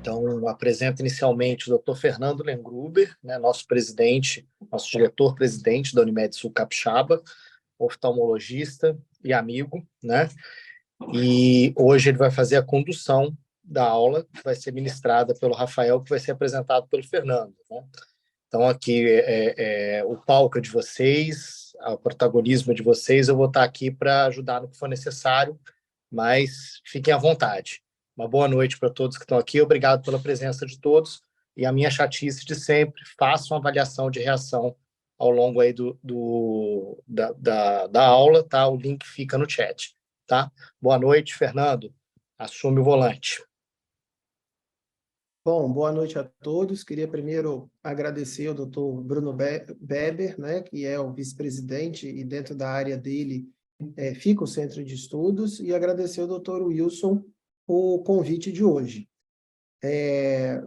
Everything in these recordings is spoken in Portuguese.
Então, apresento inicialmente o Dr. Fernando Lengruber, né, nosso presidente, nosso diretor-presidente da Unimed Sul Capixaba, oftalmologista e amigo, né? E hoje ele vai fazer a condução da aula, que vai ser ministrada pelo Rafael, que vai ser apresentado pelo Fernando, né? Então, aqui o palco é de vocês, o protagonismo é de vocês, eu vou estar aqui para ajudar no que for necessário, mas fiquem à vontade. Uma boa noite para todos que estão aqui, obrigado pela presença de todos, e a minha chatice de sempre, façam avaliação de reação ao longo aí da aula, tá? O link fica no chat, tá? Boa noite, Fernando, assume o volante. Bom, boa noite a todos. Queria primeiro agradecer ao Dr. Bruno Beber, né, que é o vice-presidente e dentro da área dele fica o Centro de Estudos, e agradecer ao Dr. Wilson o convite de hoje.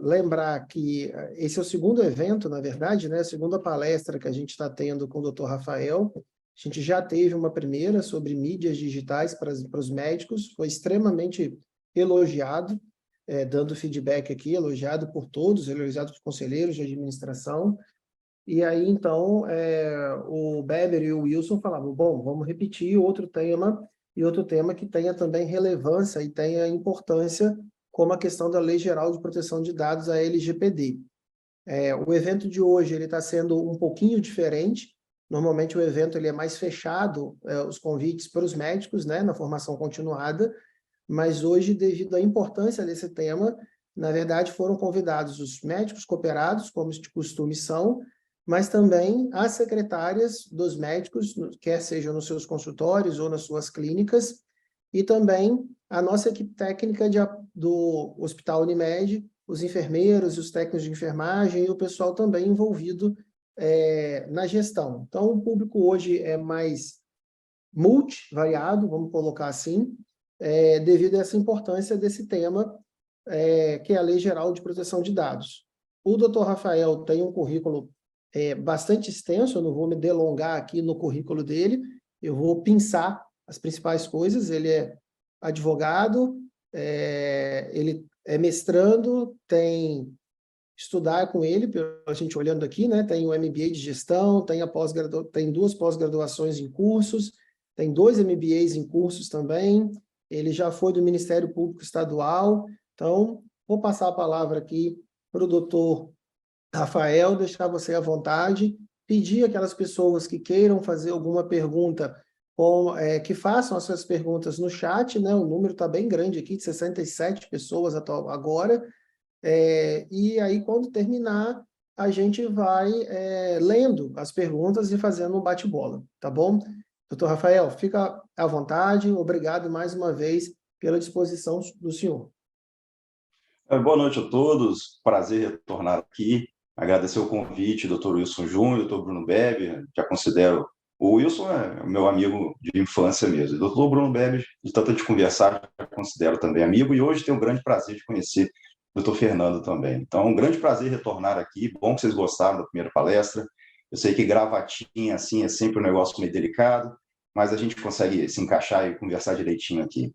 Lembrar que esse é o segundo evento, na verdade, né, a segunda palestra que a gente está tendo com o Dr. Rafael. A gente já teve uma primeira sobre mídias digitais para os médicos, foi extremamente elogiado, dando feedback aqui, elogiado por todos, elogiado por conselheiros de administração. E aí, então, o Beber e o Wilson falavam, bom, vamos repetir outro tema, e outro tema que tenha também relevância e tenha importância, como a questão da Lei Geral de Proteção de Dados, a LGPD. O evento de hoje está sendo um pouquinho diferente. Normalmente o evento ele é mais fechado, os convites para os médicos, né, na formação continuada, mas hoje, devido à importância desse tema, na verdade foram convidados os médicos cooperados, como de costume são, mas também as secretárias dos médicos, quer sejam nos seus consultórios ou nas suas clínicas, e também a nossa equipe técnica do Hospital Unimed, os enfermeiros e os técnicos de enfermagem e o pessoal também envolvido na gestão. Então, o público hoje é mais multivariado, vamos colocar assim, devido a essa importância desse tema, que é a Lei Geral de Proteção de Dados. O Dr. Rafael tem um currículo bastante extenso, eu não vou me delongar aqui no currículo dele, eu vou pinçar as principais coisas. Ele é advogado, ele é mestrando, tem estudar com ele, a gente olhando aqui, né, tem o MBA de gestão, tem 2 pós-graduações em cursos, tem 2 MBAs em cursos também, ele já foi do Ministério Público Estadual. Então, vou passar a palavra aqui para o doutor Rafael, deixar você à vontade, pedir aquelas pessoas que queiram fazer alguma pergunta, que façam as suas perguntas no chat, né? O número está bem grande aqui, de 67 pessoas agora, e aí quando terminar, a gente vai lendo as perguntas e fazendo um bate-bola, tá bom? Doutor Rafael, fica à vontade, obrigado mais uma vez pela disposição do senhor. Boa noite a todos, prazer retornar aqui, agradecer o convite, doutor Wilson Júnior, doutor Bruno Beber, já considero, o Wilson é meu amigo de infância mesmo, doutor Bruno Beber, de tanto de conversar, já considero também amigo, e hoje tenho o grande prazer de conhecer o doutor Fernando também. Então, um grande prazer retornar aqui, bom que vocês gostaram da primeira palestra, eu sei que gravatinha assim é sempre um negócio meio delicado, mas a gente consegue se encaixar e conversar direitinho aqui.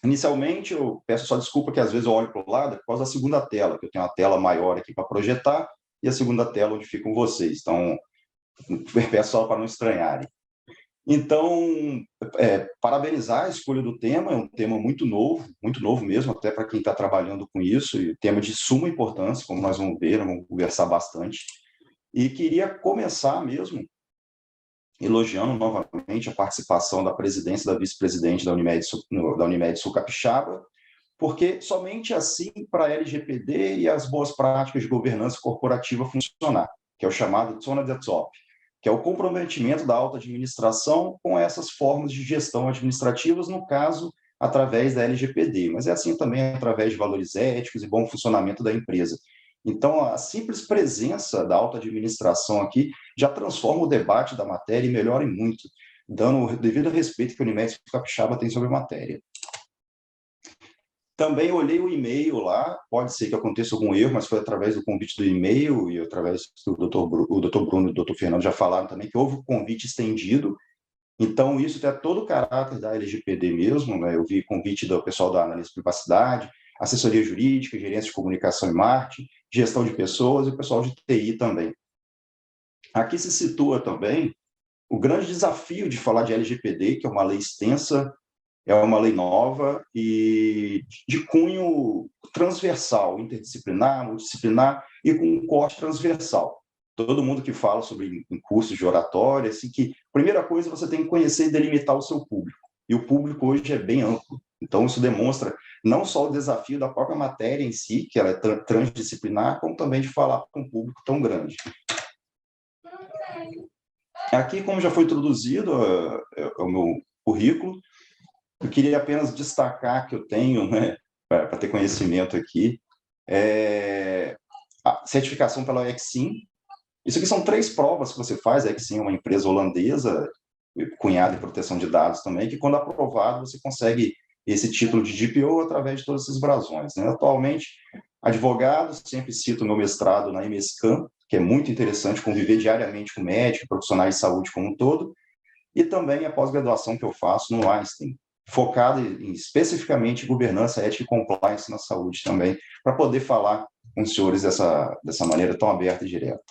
Inicialmente, eu peço só desculpa que às vezes eu olho para o lado por causa da segunda tela, que eu tenho uma tela maior aqui para projetar e a segunda tela onde ficam vocês. Então, peço só para não estranharem. Então, parabenizar a escolha do tema, é um tema muito novo mesmo, até para quem está trabalhando com isso, e tema de suma importância, como nós vamos ver, vamos conversar bastante. E queria começar mesmo elogiando novamente a participação da presidência e da vice-presidente da Unimed Sul Capixaba, porque somente assim para a LGPD e as boas práticas de governança corporativa funcionar, que é o chamado Zona de Top, que é o comprometimento da alta administração com essas formas de gestão administrativas, no caso, através da LGPD, mas é assim também através de valores éticos e bom funcionamento da empresa. Então, a simples presença da alta administração aqui já transforma o debate da matéria e melhora muito, dando o devido respeito que o Unimed Capixaba tem sobre a matéria. Também olhei o e-mail lá, pode ser que aconteça algum erro, mas foi através do convite do e-mail e através do o Dr. Bruno e o Dr. Fernando já falaram também que houve um convite estendido. Então, isso tem todo o caráter da LGPD mesmo, né? Eu vi convite do pessoal da análise de privacidade, assessoria jurídica, gerência de comunicação e marketing, gestão de pessoas e o pessoal de TI também. Aqui se situa também o grande desafio de falar de LGPD, que é uma lei extensa, é uma lei nova e de cunho transversal, interdisciplinar, multidisciplinar e com um corte transversal. Todo mundo que fala sobre em cursos de oratória, assim, que a primeira coisa você tem que conhecer e delimitar o seu público. E o público hoje é bem amplo. Então, isso demonstra não só o desafio da própria matéria em si, que ela é transdisciplinar, como também de falar com um público tão grande. Aqui, como já foi introduzido o meu currículo, eu queria apenas destacar que eu tenho, né, para ter conhecimento aqui, a certificação pela Exim. Isso aqui são 3 provas que você faz. A Exim é uma empresa holandesa, cunhada em proteção de dados também, que quando aprovado você consegue esse título de DPO através de todos esses brasões, né? Atualmente, advogado, sempre cito meu mestrado na MSCAM, que é muito interessante conviver diariamente com médicos, profissionais de saúde como um todo, e também a pós-graduação que eu faço no Einstein, focada especificamente em governança, ética e compliance na saúde também, para poder falar com os senhores dessa maneira tão aberta e direta.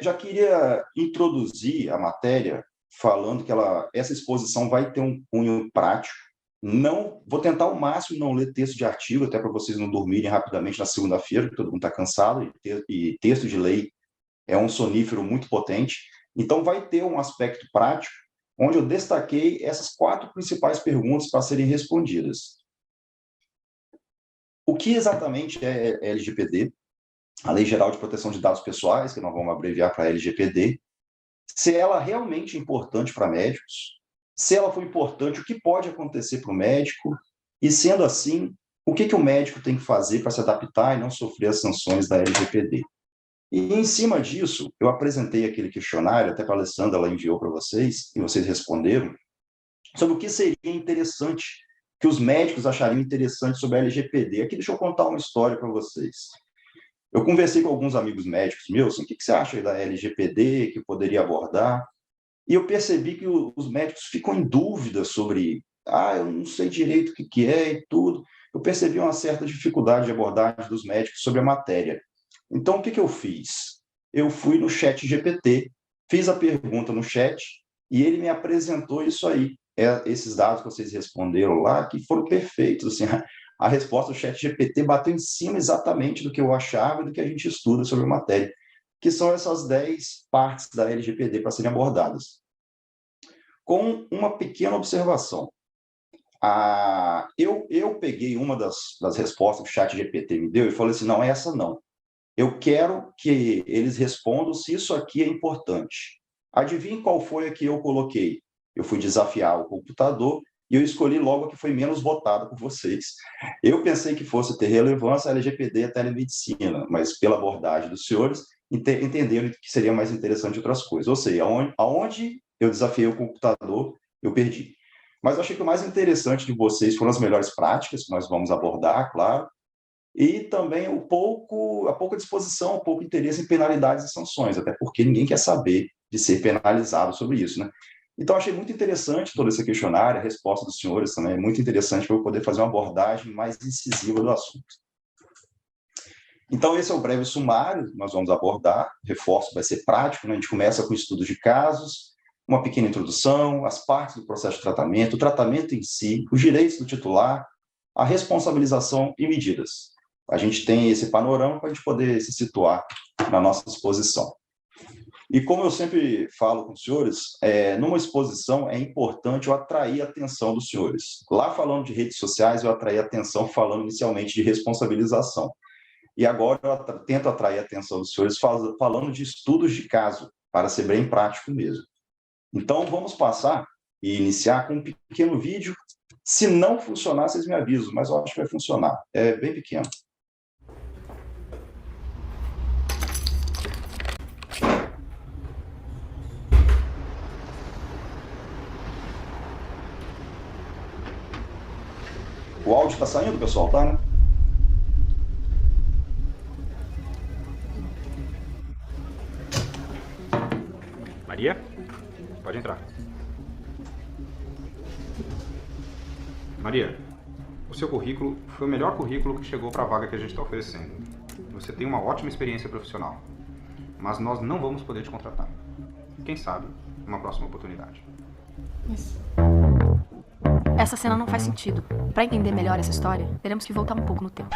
Já queria introduzir a matéria falando que essa exposição vai ter um cunho prático. Não vou tentar ao máximo não ler texto de artigo, até para vocês não dormirem rapidamente na segunda-feira, que todo mundo está cansado, e texto de lei é um sonífero muito potente. Então, vai ter um aspecto prático, onde eu destaquei essas 4 principais perguntas para serem respondidas. O que exatamente é LGPD? A Lei Geral de Proteção de Dados Pessoais, que nós vamos abreviar para LGPD. Se ela realmente é importante para médicos, se ela for importante, o que pode acontecer para o médico, e sendo assim, o que o médico tem que fazer para se adaptar e não sofrer as sanções da LGPD. E, em cima disso, eu apresentei aquele questionário, até para a Alessandra, ela enviou para vocês, e vocês responderam, sobre o que seria interessante, que os médicos achariam interessante sobre a LGPD. Aqui deixa eu contar uma história para vocês. Eu conversei com alguns amigos médicos meus, assim, o que você acha aí da LGPD, que poderia abordar? E eu percebi que os médicos ficam em dúvida sobre, eu não sei direito o que é e tudo. Eu percebi uma certa dificuldade de abordagem dos médicos sobre a matéria. Então, o que eu fiz? Eu fui no chat GPT, fiz a pergunta no chat, e ele me apresentou isso aí. Esses dados que vocês responderam lá, que foram perfeitos. Assim, a resposta do chat GPT bateu em cima exatamente do que eu achava e do que a gente estuda sobre a matéria, que são essas 10 partes da LGPD para serem abordadas. Com uma pequena observação. Eu peguei uma das respostas que o chat GPT me deu e falei assim, não, essa não. Eu quero que eles respondam se isso aqui é importante. Adivinhe qual foi a que eu coloquei? Eu fui desafiar o computador e eu escolhi logo a que foi menos votada por vocês. Eu pensei que fosse ter relevância a LGPD e a telemedicina, mas pela abordagem dos senhores, entenderam que seria mais interessante outras coisas. Ou seja, aonde eu desafiei o computador, eu perdi. Mas eu achei que o mais interessante de vocês foram as melhores práticas, que nós vamos abordar, claro, e também a pouca disposição, o pouco interesse em penalidades e sanções, até porque ninguém quer saber de ser penalizado sobre isso, né? Então, achei muito interessante todo esse questionário, a resposta dos senhores também é muito interessante para eu poder fazer uma abordagem mais incisiva do assunto. Então, esse é o breve sumário que nós vamos abordar, reforço, vai ser prático, né? A gente começa com estudos de casos, uma pequena introdução, as partes do processo de tratamento, o tratamento em si, os direitos do titular, a responsabilização e medidas. A gente tem esse panorama para a gente poder se situar na nossa exposição. E como eu sempre falo com os senhores, numa exposição é importante eu atrair a atenção dos senhores. Lá falando de redes sociais, eu atraí a atenção falando inicialmente de responsabilização. E agora eu tento atrair a atenção dos senhores falando de estudos de caso, para ser bem prático mesmo. Então, vamos passar e iniciar com um pequeno vídeo. Se não funcionar, vocês me avisam, mas eu acho que vai funcionar. É bem pequeno. O áudio está saindo, pessoal, tá, né? Maria, pode entrar. Maria, O seu currículo foi o melhor currículo que chegou para a vaga que a gente está oferecendo. Você tem uma ótima experiência profissional, mas nós não vamos poder te contratar. Quem sabe, uma próxima oportunidade. Isso. Essa cena não faz sentido. Para entender melhor essa história, teremos que voltar um pouco no tempo.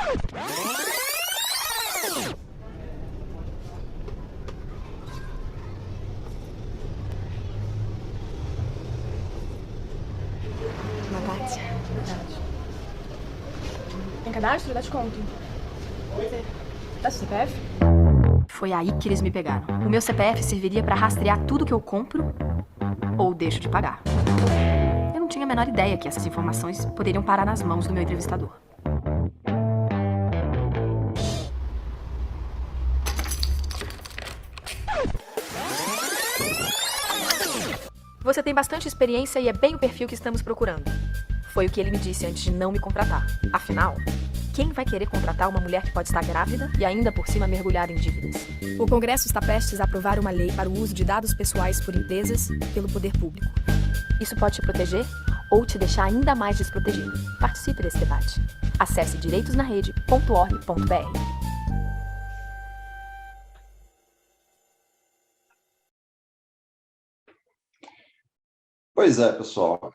Verdade. Tem cadastro? Dá desconto. Dá seu CPF? Foi aí que eles me pegaram. O meu CPF serviria para rastrear tudo que eu compro ou deixo de pagar. Eu não tinha a menor ideia que essas informações poderiam parar nas mãos do meu entrevistador. Você tem bastante experiência e é bem o perfil que estamos procurando. Foi o que ele me disse antes de não me contratar. Afinal, quem vai querer contratar uma mulher que pode estar grávida e ainda por cima mergulhada em dívidas? O Congresso está prestes a aprovar uma lei para o uso de dados pessoais por empresas pelo poder público. Isso pode te proteger ou te deixar ainda mais desprotegido. Participe desse debate. Acesse direitosnarede.org.br. Pois é, pessoal,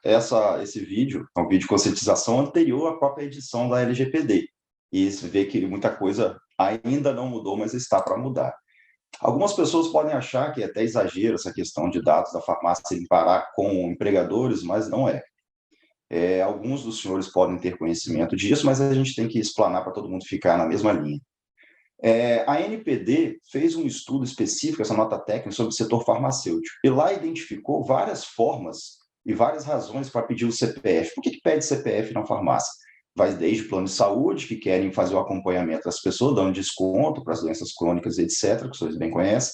esse vídeo é um vídeo de conscientização anterior à própria edição da LGPD. E se vê que muita coisa ainda não mudou, mas está para mudar. Algumas pessoas podem achar que é até exagero essa questão de dados da farmácia irem parar com empregadores, mas não é. Alguns dos senhores podem ter conhecimento disso, mas a gente tem que explanar para todo mundo ficar na mesma linha. A ANPD fez um estudo específico, essa nota técnica, sobre o setor farmacêutico, e lá identificou várias formas e várias razões para pedir o CPF. Por que pede CPF na farmácia? Vai desde plano de saúde, que querem fazer o acompanhamento das pessoas, dando desconto para as doenças crônicas, etc., que vocês bem conhecem,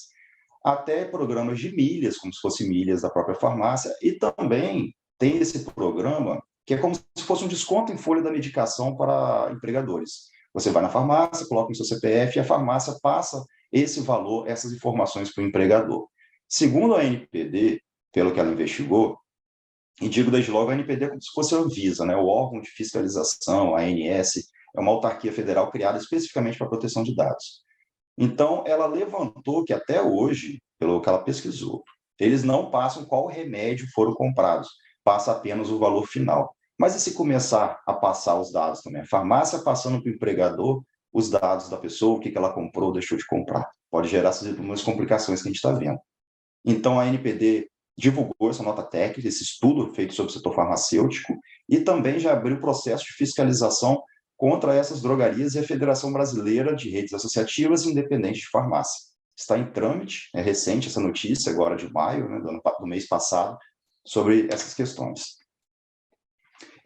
até programas de milhas, como se fossem milhas da própria farmácia, e também tem esse programa que é como se fosse um desconto em folha da medicação para empregadores. Você vai na farmácia, coloca no seu CPF e a farmácia passa esse valor, essas informações para o empregador. Segundo a ANPD, pelo que ela investigou, e digo desde logo, a ANPD é como se fosse a Anvisa, né? O órgão de fiscalização, a ANS, é uma autarquia federal criada especificamente para a proteção de dados. Então, ela levantou que até hoje, pelo que ela pesquisou, eles não passam qual remédio foram comprados, passa apenas o valor final. Mas e se começar a passar os dados também? A farmácia passando para o empregador os dados da pessoa, o que ela comprou, deixou de comprar. Pode gerar essas inúmeras complicações que a gente está vendo. Então, a ANPD divulgou essa nota técnica, esse estudo feito sobre o setor farmacêutico, e também já abriu processo de fiscalização contra essas drogarias e a Federação Brasileira de Redes Associativas Independentes de Farmácia. Está em trâmite, é recente essa notícia, agora de maio, né, do mês passado, sobre essas questões.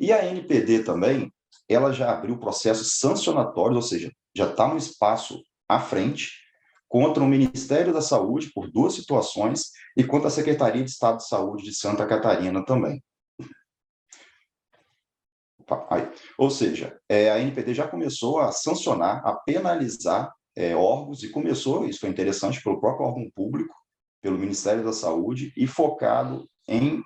E a ANPD também, ela já abriu processos sancionatórios, ou seja, já está no espaço à frente, contra o Ministério da Saúde, por 2 situações, e contra a Secretaria de Estado de Saúde de Santa Catarina também. Ou seja, a ANPD já começou a sancionar, a penalizar órgãos, e começou, isso foi interessante, pelo próprio órgão público, pelo Ministério da Saúde, e focado em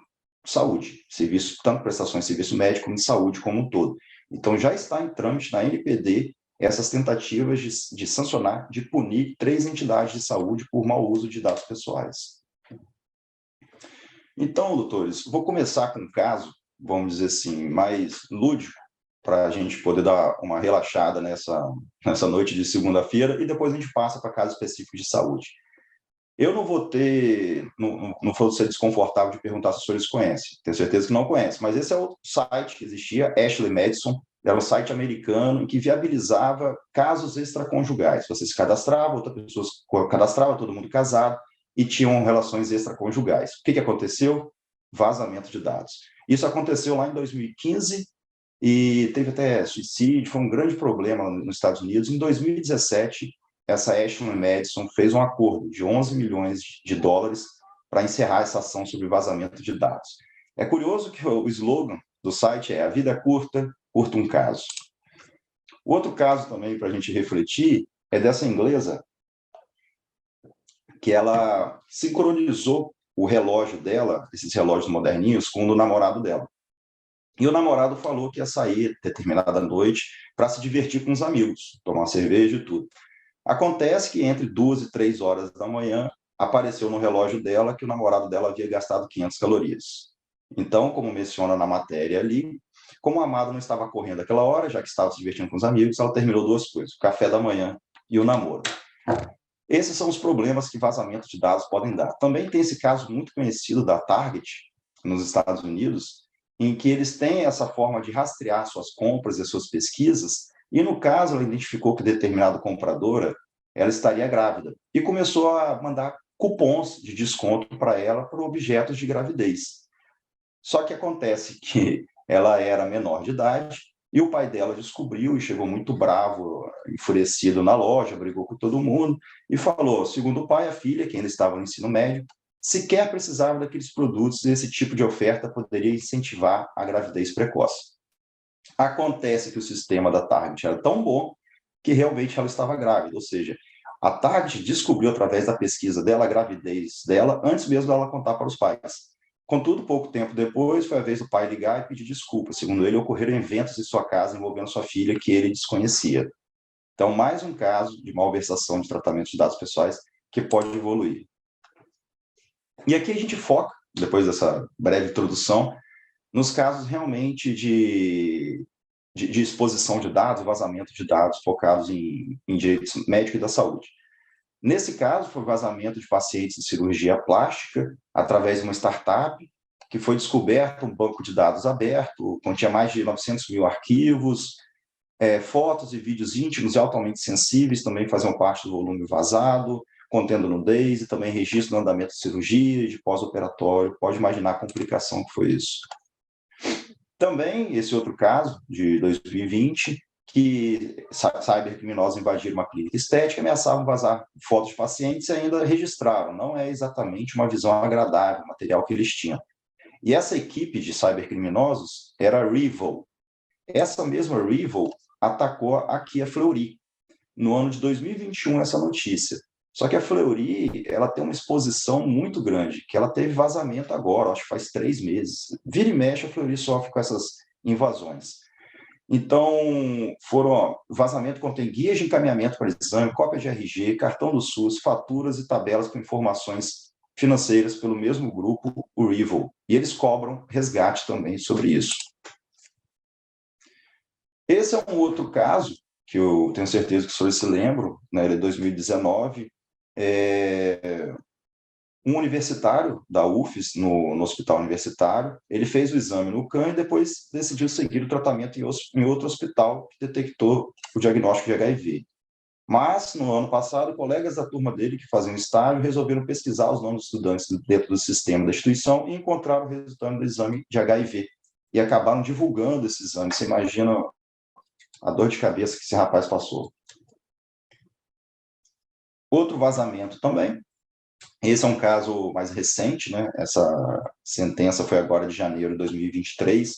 saúde, serviço, tanto prestações de serviço médico como de saúde como um todo. Então, já está em trâmite na ANPD essas tentativas de sancionar, de punir 3 entidades de saúde por mau uso de dados pessoais. Então, doutores, vou começar com um caso, vamos dizer assim, mais lúdico, para a gente poder dar uma relaxada nessa noite de segunda-feira, e depois a gente passa para casos específicos de saúde. Eu não vou ter, não vou ser desconfortável de perguntar se os senhores conhecem, tenho certeza que não conhecem, mas esse é outro site que existia, Ashley Madison, era um site americano que viabilizava casos extraconjugais. Você se cadastrava, outra pessoa se cadastrava, todo mundo casado, e tinham relações extraconjugais. O que aconteceu? Vazamento de dados. Isso aconteceu lá em 2015, e teve até suicídio, foi um grande problema nos Estados Unidos. Em 2017, essa Ashley Madison fez um acordo de 11 milhões de dólares para encerrar essa ação sobre vazamento de dados. É curioso que o slogan do site é: a vida é curta, curta um caso. O outro caso também para a gente refletir é dessa inglesa, que ela sincronizou o relógio dela, esses relógios moderninhos, com o do namorado dela. E o namorado falou que ia sair determinada noite para se divertir com os amigos, tomar uma cerveja e tudo. Acontece que entre 2 e 3 horas da manhã, apareceu no relógio dela que o namorado dela havia gastado 500 calorias. Então, como menciona na matéria ali, como a amada não estava correndo aquela hora, já que estava se divertindo com os amigos, ela terminou 2 coisas, o café da manhã e o namoro. Esses são os problemas que vazamento de dados podem dar. Também tem esse caso muito conhecido da Target, nos Estados Unidos, em que eles têm essa forma de rastrear suas compras e suas pesquisas, e no caso ela identificou que determinada compradora ela estaria grávida, e começou a mandar cupons de desconto para ela por objetos de gravidez. Só que acontece que ela era menor de idade, e o pai dela descobriu e chegou muito bravo, enfurecido na loja, brigou com todo mundo, e falou, segundo o pai, a filha, que ainda estava no ensino médio, sequer precisava daqueles produtos, e esse tipo de oferta poderia incentivar a gravidez precoce. Acontece que o sistema da Target era tão bom que realmente ela estava grávida, ou seja, a Target descobriu através da pesquisa dela a gravidez dela antes mesmo dela contar para os pais. Contudo, pouco tempo depois, foi a vez do pai ligar e pedir desculpas. Segundo ele, ocorreram eventos em sua casa envolvendo sua filha que ele desconhecia. Então, mais um caso de malversação de tratamento de dados pessoais que pode evoluir. E aqui a gente foca, depois dessa breve introdução, nos casos realmente de exposição de dados, vazamento de dados focados em direitos médicos e da saúde. Nesse caso, foi vazamento de pacientes de cirurgia plástica através de uma startup, que foi descoberto um banco de dados aberto, continha mais de 900 mil arquivos, fotos e vídeos íntimos e altamente sensíveis também faziam parte do volume vazado, contendo nudez e também registro do andamento de cirurgia e de pós-operatório. Pode imaginar a complicação que foi isso. Também, esse outro caso, de 2020, que cybercriminosos invadiram uma clínica estética, ameaçavam vazar fotos de pacientes e ainda registraram. Não é exatamente uma visão agradável, o material que eles tinham. E essa equipe de cybercriminosos era a Revol. Essa mesma Revol atacou aqui a Fleury, no ano de 2021, essa notícia. Só que a Fleury, ela tem uma exposição muito grande, que ela teve vazamento agora, acho que faz 3 meses. Vira e mexe, a Fleury sofre com essas invasões. Então, vazamento contém guias de encaminhamento para exame, cópia de RG, cartão do SUS, faturas e tabelas com informações financeiras pelo mesmo grupo, o Revol. E eles cobram resgate também sobre isso. Esse é um outro caso, que eu tenho certeza que os senhores se lembram, né, ele é 2019, um universitário da UFES, no hospital universitário, ele fez o exame no CAN e depois decidiu seguir o tratamento em outro hospital que detectou o diagnóstico de HIV. Mas, no ano passado, colegas da turma dele que faziam estágio resolveram pesquisar os nomes dos estudantes dentro do sistema da instituição e encontraram o resultado do exame de HIV. E acabaram divulgando esse exame. Você imagina a dor de cabeça que esse rapaz passou. Outro vazamento também. Esse é um caso mais recente, né? Essa sentença foi agora de janeiro de 2023,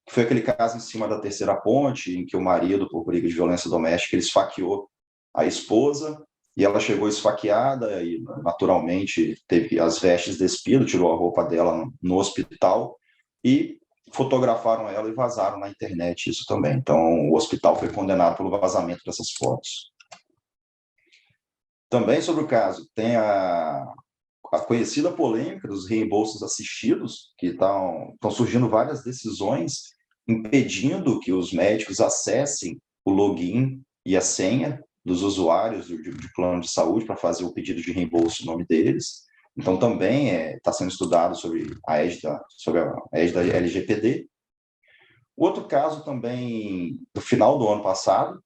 que foi aquele caso em cima da Terceira Ponte, em que o marido, por briga de violência doméstica, ele esfaqueou a esposa, e ela chegou esfaqueada e, naturalmente, teve as vestes despidas, tirou a roupa dela no hospital, e fotografaram ela e vazaram na internet isso também. Então, o hospital foi condenado pelo vazamento dessas fotos. Também sobre o caso, tem a conhecida polêmica dos reembolsos assistidos, que estão surgindo várias decisões impedindo que os médicos acessem o login e a senha dos usuários de plano de saúde para fazer o pedido de reembolso no nome deles. Então, também está sendo estudado sobre a égide da LGPD. Outro caso também do final do ano passado,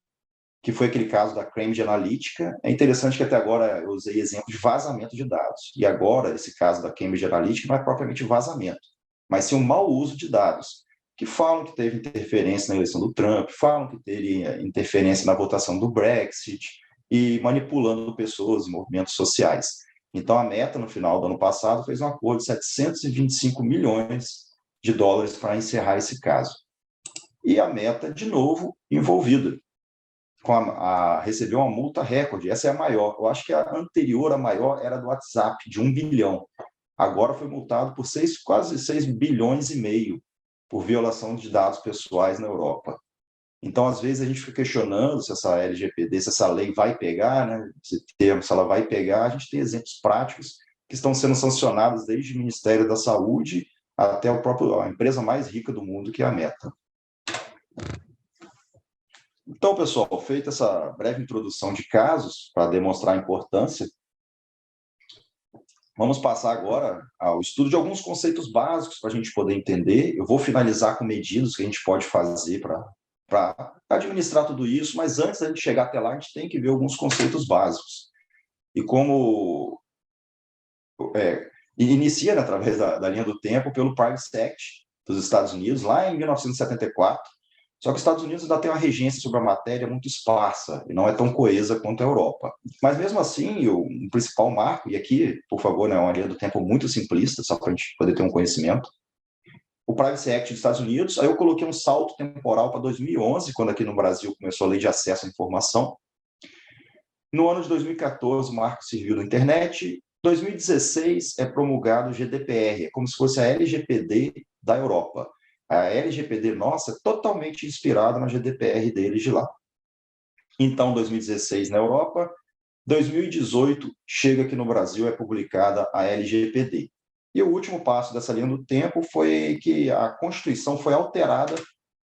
que foi aquele caso da Cambridge Analytica. É interessante que até agora eu usei exemplo de vazamento de dados. E agora, esse caso da Cambridge Analytica não é propriamente vazamento, mas sim um mau uso de dados, que falam que teve interferência na eleição do Trump, falam que teve interferência na votação do Brexit e manipulando pessoas e movimentos sociais. Então, a Meta, no final do ano passado, fez um acordo de 725 milhões de dólares para encerrar esse caso. E a Meta, de novo, envolvida. Recebeu uma multa recorde, essa é a maior. Eu acho que a anterior, a maior, era do WhatsApp, de 1 bilhão. Agora foi multado por quase 6 bilhões e meio por violação de dados pessoais na Europa. Então, às vezes, a gente fica questionando se essa LGPD, se essa lei vai pegar, né? Esse termo, se ela vai pegar. A gente tem exemplos práticos que estão sendo sancionados desde o Ministério da Saúde até a empresa mais rica do mundo, que é a Meta. Então, pessoal, feita essa breve introdução de casos para demonstrar a importância, vamos passar agora ao estudo de alguns conceitos básicos para a gente poder entender. Eu vou finalizar com medidas que a gente pode fazer para administrar tudo isso, mas antes da gente chegar até lá, a gente tem que ver alguns conceitos básicos. E como inicia, né, através da linha do tempo, pelo Privacy Act dos Estados Unidos, lá em 1974, só que os Estados Unidos ainda tem uma regência sobre a matéria muito esparsa e não é tão coesa quanto a Europa. Mas, mesmo assim, o principal marco, e aqui, por favor, né, uma linha do tempo muito simplista, só para a gente poder ter um conhecimento, o Privacy Act dos Estados Unidos, aí eu coloquei um salto temporal para 2011, quando aqui no Brasil começou a Lei de Acesso à Informação. No ano de 2014, o Marco Civil da Internet. 2016 é promulgado o GDPR, é como se fosse a LGPD da Europa. A LGPD nossa é totalmente inspirada na GDPR deles de lá. Então, 2016 na Europa, 2018 chega aqui no Brasil, é publicada a LGPD. E o último passo dessa linha do tempo foi que a Constituição foi alterada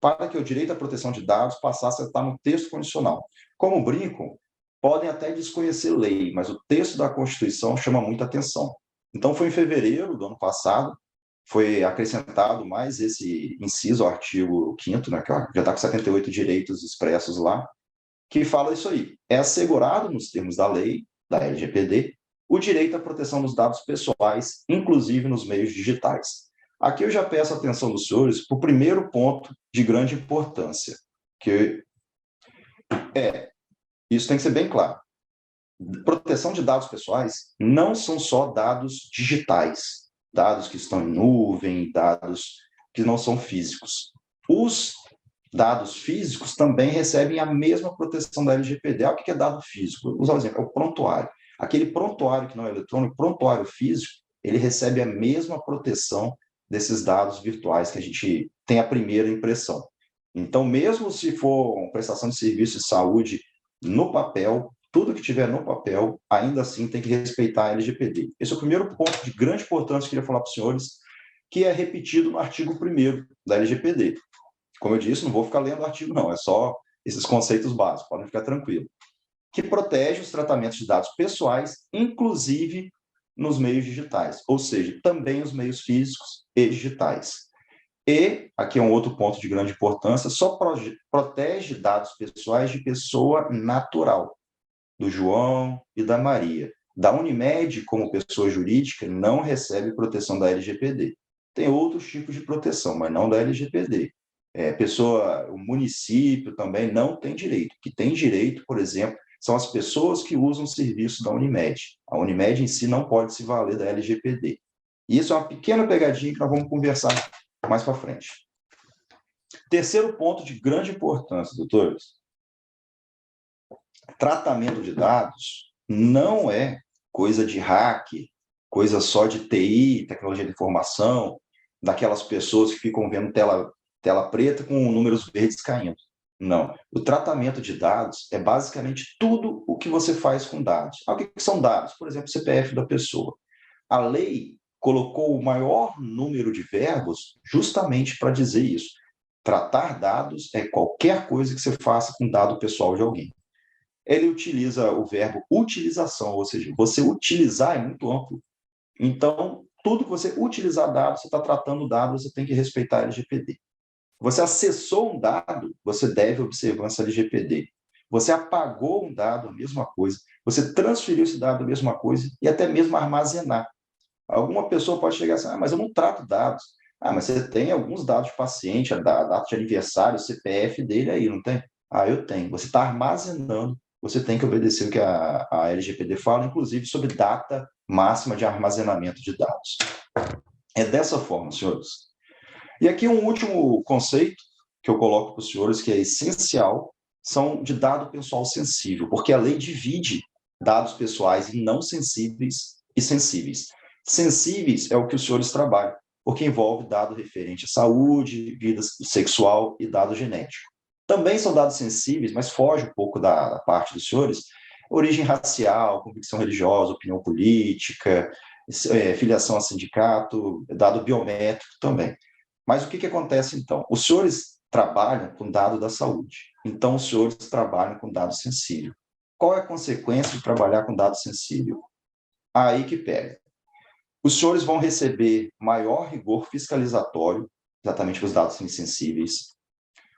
para que o direito à proteção de dados passasse a estar no texto constitucional. Como brincam, podem até desconhecer lei, mas o texto da Constituição chama muita atenção. Então, foi em fevereiro do ano passado, foi acrescentado mais esse inciso ao artigo 5º, né, que já está com 78 direitos expressos lá, que fala isso aí. É assegurado, nos termos da lei, da LGPD, o direito à proteção dos dados pessoais, inclusive nos meios digitais. Aqui eu já peço a atenção dos senhores para o primeiro ponto de grande importância, que isso tem que ser bem claro. Proteção de dados pessoais não são só dados digitais, dados que estão em nuvem, dados que não são físicos. Os dados físicos também recebem a mesma proteção da LGPD. O que é dado físico? Vou usar um exemplo, é o prontuário. Aquele prontuário que não é eletrônico, prontuário físico, ele recebe a mesma proteção desses dados virtuais que a gente tem a primeira impressão. Então, mesmo se for uma prestação de serviço de saúde no papel, tudo que tiver no papel, ainda assim tem que respeitar a LGPD. Esse é o primeiro ponto de grande importância que eu queria falar para os senhores, que é repetido no artigo 1º da LGPD. Como eu disse, não vou ficar lendo o artigo, não, é só esses conceitos básicos, podem ficar tranquilos. Que protege os tratamentos de dados pessoais, inclusive nos meios digitais, ou seja, também os meios físicos e digitais. E, aqui é um outro ponto de grande importância, só protege dados pessoais de pessoa natural, do João e da Maria. Da Unimed, como pessoa jurídica, não recebe proteção da LGPD. Tem outros tipos de proteção, mas não da LGPD. O município também não tem direito. O que tem direito, por exemplo, são as pessoas que usam o serviço da Unimed. A Unimed em si não pode se valer da LGPD. E isso é uma pequena pegadinha que nós vamos conversar mais para frente. Terceiro ponto de grande importância, doutores. Tratamento de dados não é coisa de hack, coisa só de TI, tecnologia de informação, daquelas pessoas que ficam vendo tela preta com números verdes caindo. Não. O tratamento de dados é basicamente tudo o que você faz com dados. O que são dados? Por exemplo, o CPF da pessoa. A lei colocou o maior número de verbos justamente para dizer isso. Tratar dados é qualquer coisa que você faça com dado pessoal de alguém. Ele utiliza o verbo utilização, ou seja, você utilizar é muito amplo. Então, tudo que você utilizar dado, você está tratando dado, você tem que respeitar a LGPD. Você acessou um dado, você deve observância LGPD. Você apagou um dado, a mesma coisa. Você transferiu esse dado, a mesma coisa, e até mesmo armazenar. Alguma pessoa pode chegar assim, mas eu não trato dados. Mas você tem alguns dados de paciente, a data de aniversário, o CPF dele aí, não tem? Eu tenho. Você está armazenando, você tem que obedecer o que a LGPD fala, inclusive sobre data máxima de armazenamento de dados. É dessa forma, senhores. E aqui um último conceito que eu coloco para os senhores, que é essencial, são de dado pessoal sensível, porque a lei divide dados pessoais em não sensíveis e sensíveis. Sensíveis é o que os senhores trabalham. porque envolve dado referente à saúde, vida sexual e dado genético. Também são dados sensíveis, mas foge um pouco da parte dos senhores, origem racial, convicção religiosa, opinião política, filiação a sindicato, dado biométrico também. Mas o que acontece, então? Os senhores trabalham com dado da saúde, então os senhores trabalham com dado sensível. Qual é a consequência de trabalhar com dado sensível? Aí que pega. Os senhores vão receber maior rigor fiscalizatório, exatamente com os dados sensíveis.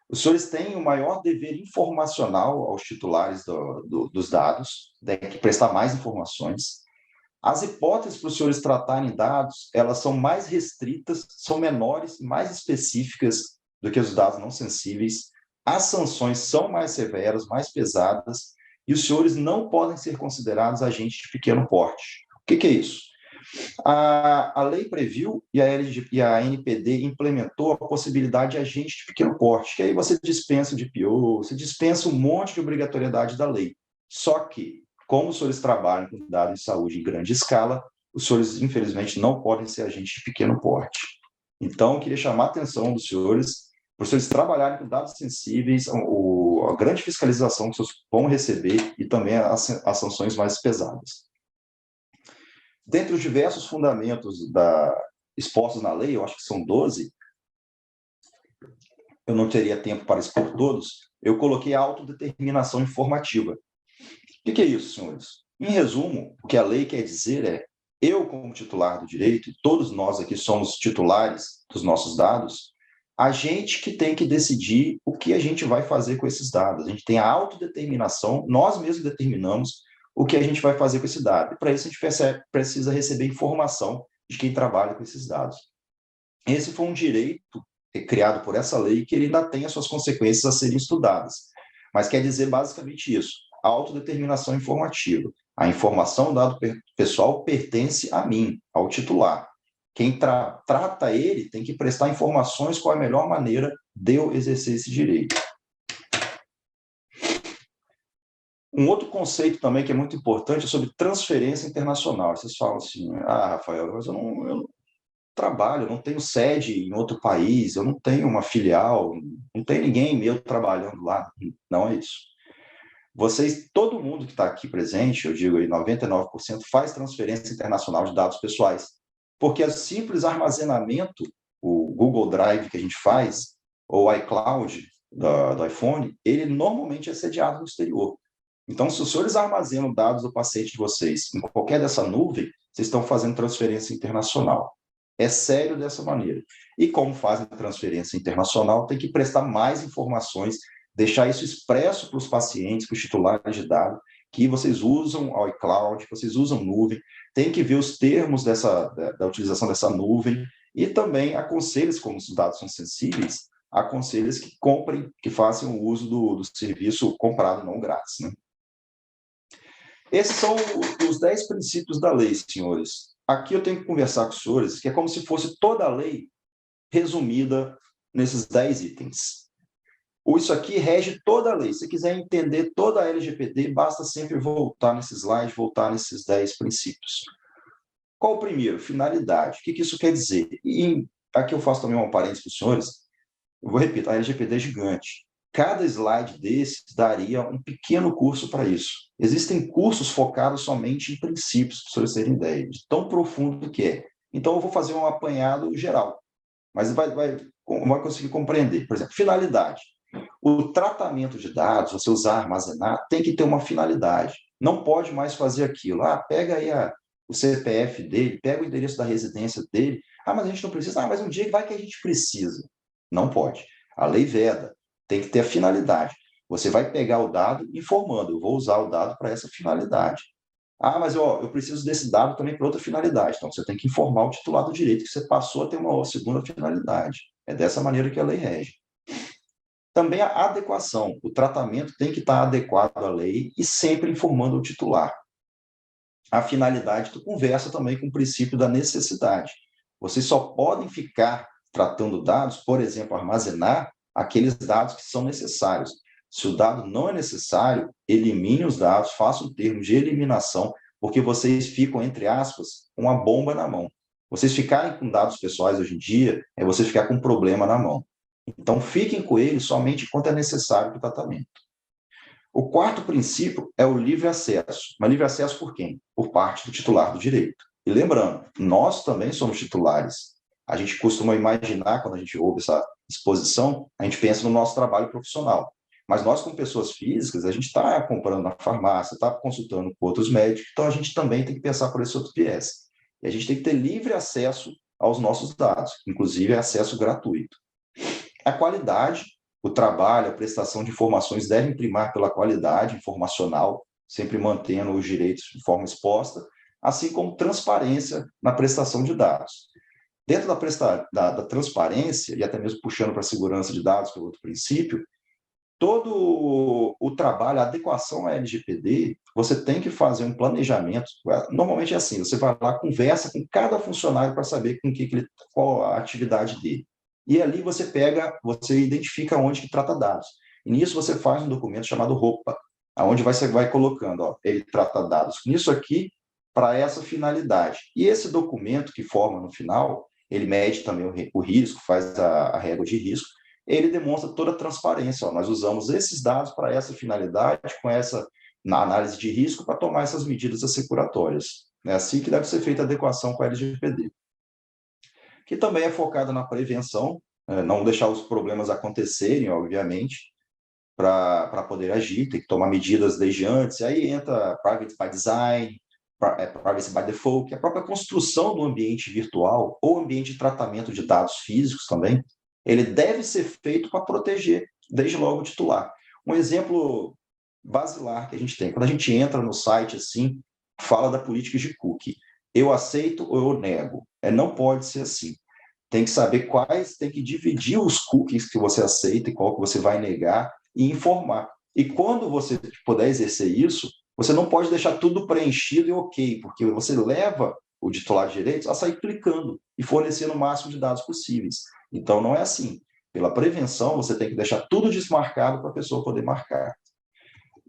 Os senhores têm o maior dever informacional aos titulares dos dados, tem que prestar mais informações. As hipóteses para os senhores tratarem dados, elas são mais restritas, são menores, mais específicas do que os dados não sensíveis. As sanções são mais severas, mais pesadas, e os senhores não podem ser considerados agentes de pequeno porte. O que é isso? A lei previu e a NPD implementou a possibilidade de agente de pequeno porte, que aí você dispensa o DPO, você dispensa um monte de obrigatoriedade da lei. Só que, como os senhores trabalham com dados de saúde em grande escala, os senhores, infelizmente, não podem ser agentes de pequeno porte. Então, eu queria chamar a atenção dos senhores, para os senhores trabalharem com dados sensíveis, a grande fiscalização que os senhores vão receber e também as sanções mais pesadas. Dentre os diversos fundamentos expostos na lei, eu acho que são 12, eu não teria tempo para expor todos, eu coloquei a autodeterminação informativa. O que é isso, senhores? Em resumo, o que a lei quer dizer é, eu, como titular do direito, e todos nós aqui somos titulares dos nossos dados, a gente que tem que decidir o que a gente vai fazer com esses dados. A gente tem a autodeterminação, nós mesmos determinamos o que a gente vai fazer com esse dado. E para isso a gente precisa receber informação de quem trabalha com esses dados. Esse foi um direito criado por essa lei que ele ainda tem as suas consequências a serem estudadas. Mas quer dizer basicamente isso, a autodeterminação informativa. A informação do dado pessoal pertence a mim, ao titular. Quem trata ele tem que prestar informações qual é a melhor maneira de eu exercer esse direito. Um outro conceito também que é muito importante é sobre transferência internacional. Vocês falam assim, Rafael, mas eu não trabalho, eu não tenho sede em outro país, eu não tenho uma filial, não tem ninguém meu trabalhando lá. Não é isso. Todo mundo que está aqui presente, eu digo aí 99%, faz transferência internacional de dados pessoais. Porque o simples armazenamento, o Google Drive que a gente faz, ou o iCloud do iPhone, ele normalmente é sediado no exterior. Então, se os senhores armazenam dados do paciente de vocês em qualquer dessa nuvem, vocês estão fazendo transferência internacional. É sério dessa maneira. E como fazem transferência internacional, tem que prestar mais informações, deixar isso expresso para os pacientes, para os titulares de dados, que vocês usam o iCloud, que vocês usam nuvem, tem que ver os termos da utilização dessa nuvem e também aconselhos, como os dados são sensíveis, aconselhos que comprem, que façam o uso do serviço comprado, não grátis, né? Esses são os 10 princípios da lei, senhores. Aqui eu tenho que conversar com os senhores, que é como se fosse toda a lei resumida nesses 10 itens. Isso aqui rege toda a lei. Se quiser entender toda a LGPD, basta sempre voltar nesse slide, voltar nesses 10 princípios. Qual o primeiro? Finalidade. O que isso quer dizer? E aqui eu faço também um parênteses para os senhores. Eu vou repetir, a LGPD é gigante. Cada slide desse daria um pequeno curso para isso. Existem cursos focados somente em princípios, para vocês terem ideia de tão profundo que é. Então, eu vou fazer um apanhado geral, mas vai conseguir compreender. Por exemplo, finalidade. O tratamento de dados, você usar, armazenar, tem que ter uma finalidade. Não pode mais fazer aquilo. Pega aí o CPF dele, pega o endereço da residência dele. Mas a gente não precisa. Mas um dia vai que a gente precisa. Não pode. A lei veda. Tem que ter a finalidade. Você vai pegar o dado informando, eu vou usar o dado para essa finalidade. Mas eu preciso desse dado também para outra finalidade. Então, você tem que informar o titular do direito que você passou a ter uma segunda finalidade. É dessa maneira que a lei rege. Também a adequação. O tratamento tem que estar adequado à lei e sempre informando o titular. A finalidade conversa também com o princípio da necessidade. Vocês só podem ficar tratando dados, por exemplo, armazenar aqueles dados que são necessários. Se o dado não é necessário, elimine os dados, faça um termo de eliminação, porque vocês ficam, entre aspas, com uma bomba na mão. Vocês ficarem com dados pessoais hoje em dia é você ficar com um problema na mão. Então, fiquem com ele somente quando é necessário para o tratamento. O quarto princípio é o livre acesso. Mas livre acesso por quem? Por parte do titular do direito. E lembrando, nós também somos titulares. A gente costuma imaginar, quando a gente ouve essa exposição, a gente pensa no nosso trabalho profissional. Mas nós, como pessoas físicas, a gente está comprando na farmácia, está consultando com outros médicos, então a gente também tem que pensar por esse outro viés. E a gente tem que ter livre acesso aos nossos dados, inclusive acesso gratuito. A qualidade, o trabalho, a prestação de informações devem primar pela qualidade informacional, sempre mantendo os direitos de forma exposta, assim como transparência na prestação de dados. Dentro da transparência, e até mesmo puxando para a segurança de dados, que é outro princípio, todo o trabalho, a adequação à LGPD, você tem que fazer um planejamento. Normalmente é assim, você vai lá, conversa com cada funcionário para saber qual a atividade dele. E ali você identifica onde que trata dados. E nisso você faz um documento chamado ROPA, onde você vai colocando, ele trata dados nisso aqui para essa finalidade. E esse documento que forma no final, ele mede também o risco, faz a régua de risco, ele demonstra toda a transparência. Nós usamos esses dados para essa finalidade, na análise de risco, para tomar essas medidas assecuratórias. É assim que deve ser feita a adequação com a LGPD. Que também é focada na prevenção, não deixar os problemas acontecerem, obviamente, para poder agir, tem que tomar medidas desde antes. E aí entra Privacy by Design, Privacy by Default, que é a própria construção do ambiente virtual ou ambiente de tratamento de dados físicos também, ele deve ser feito para proteger, desde logo, o titular. Um exemplo basilar que a gente tem, quando a gente entra no site, assim, fala da política de cookie. Eu aceito ou eu nego. Não pode ser assim. Tem que saber tem que dividir os cookies que você aceita e qual que você vai negar e informar. E quando você puder exercer isso, você não pode deixar tudo preenchido e ok, porque você leva o titular de direitos a sair clicando e fornecendo o máximo de dados possíveis. Então, não é assim. Pela prevenção, você tem que deixar tudo desmarcado para a pessoa poder marcar.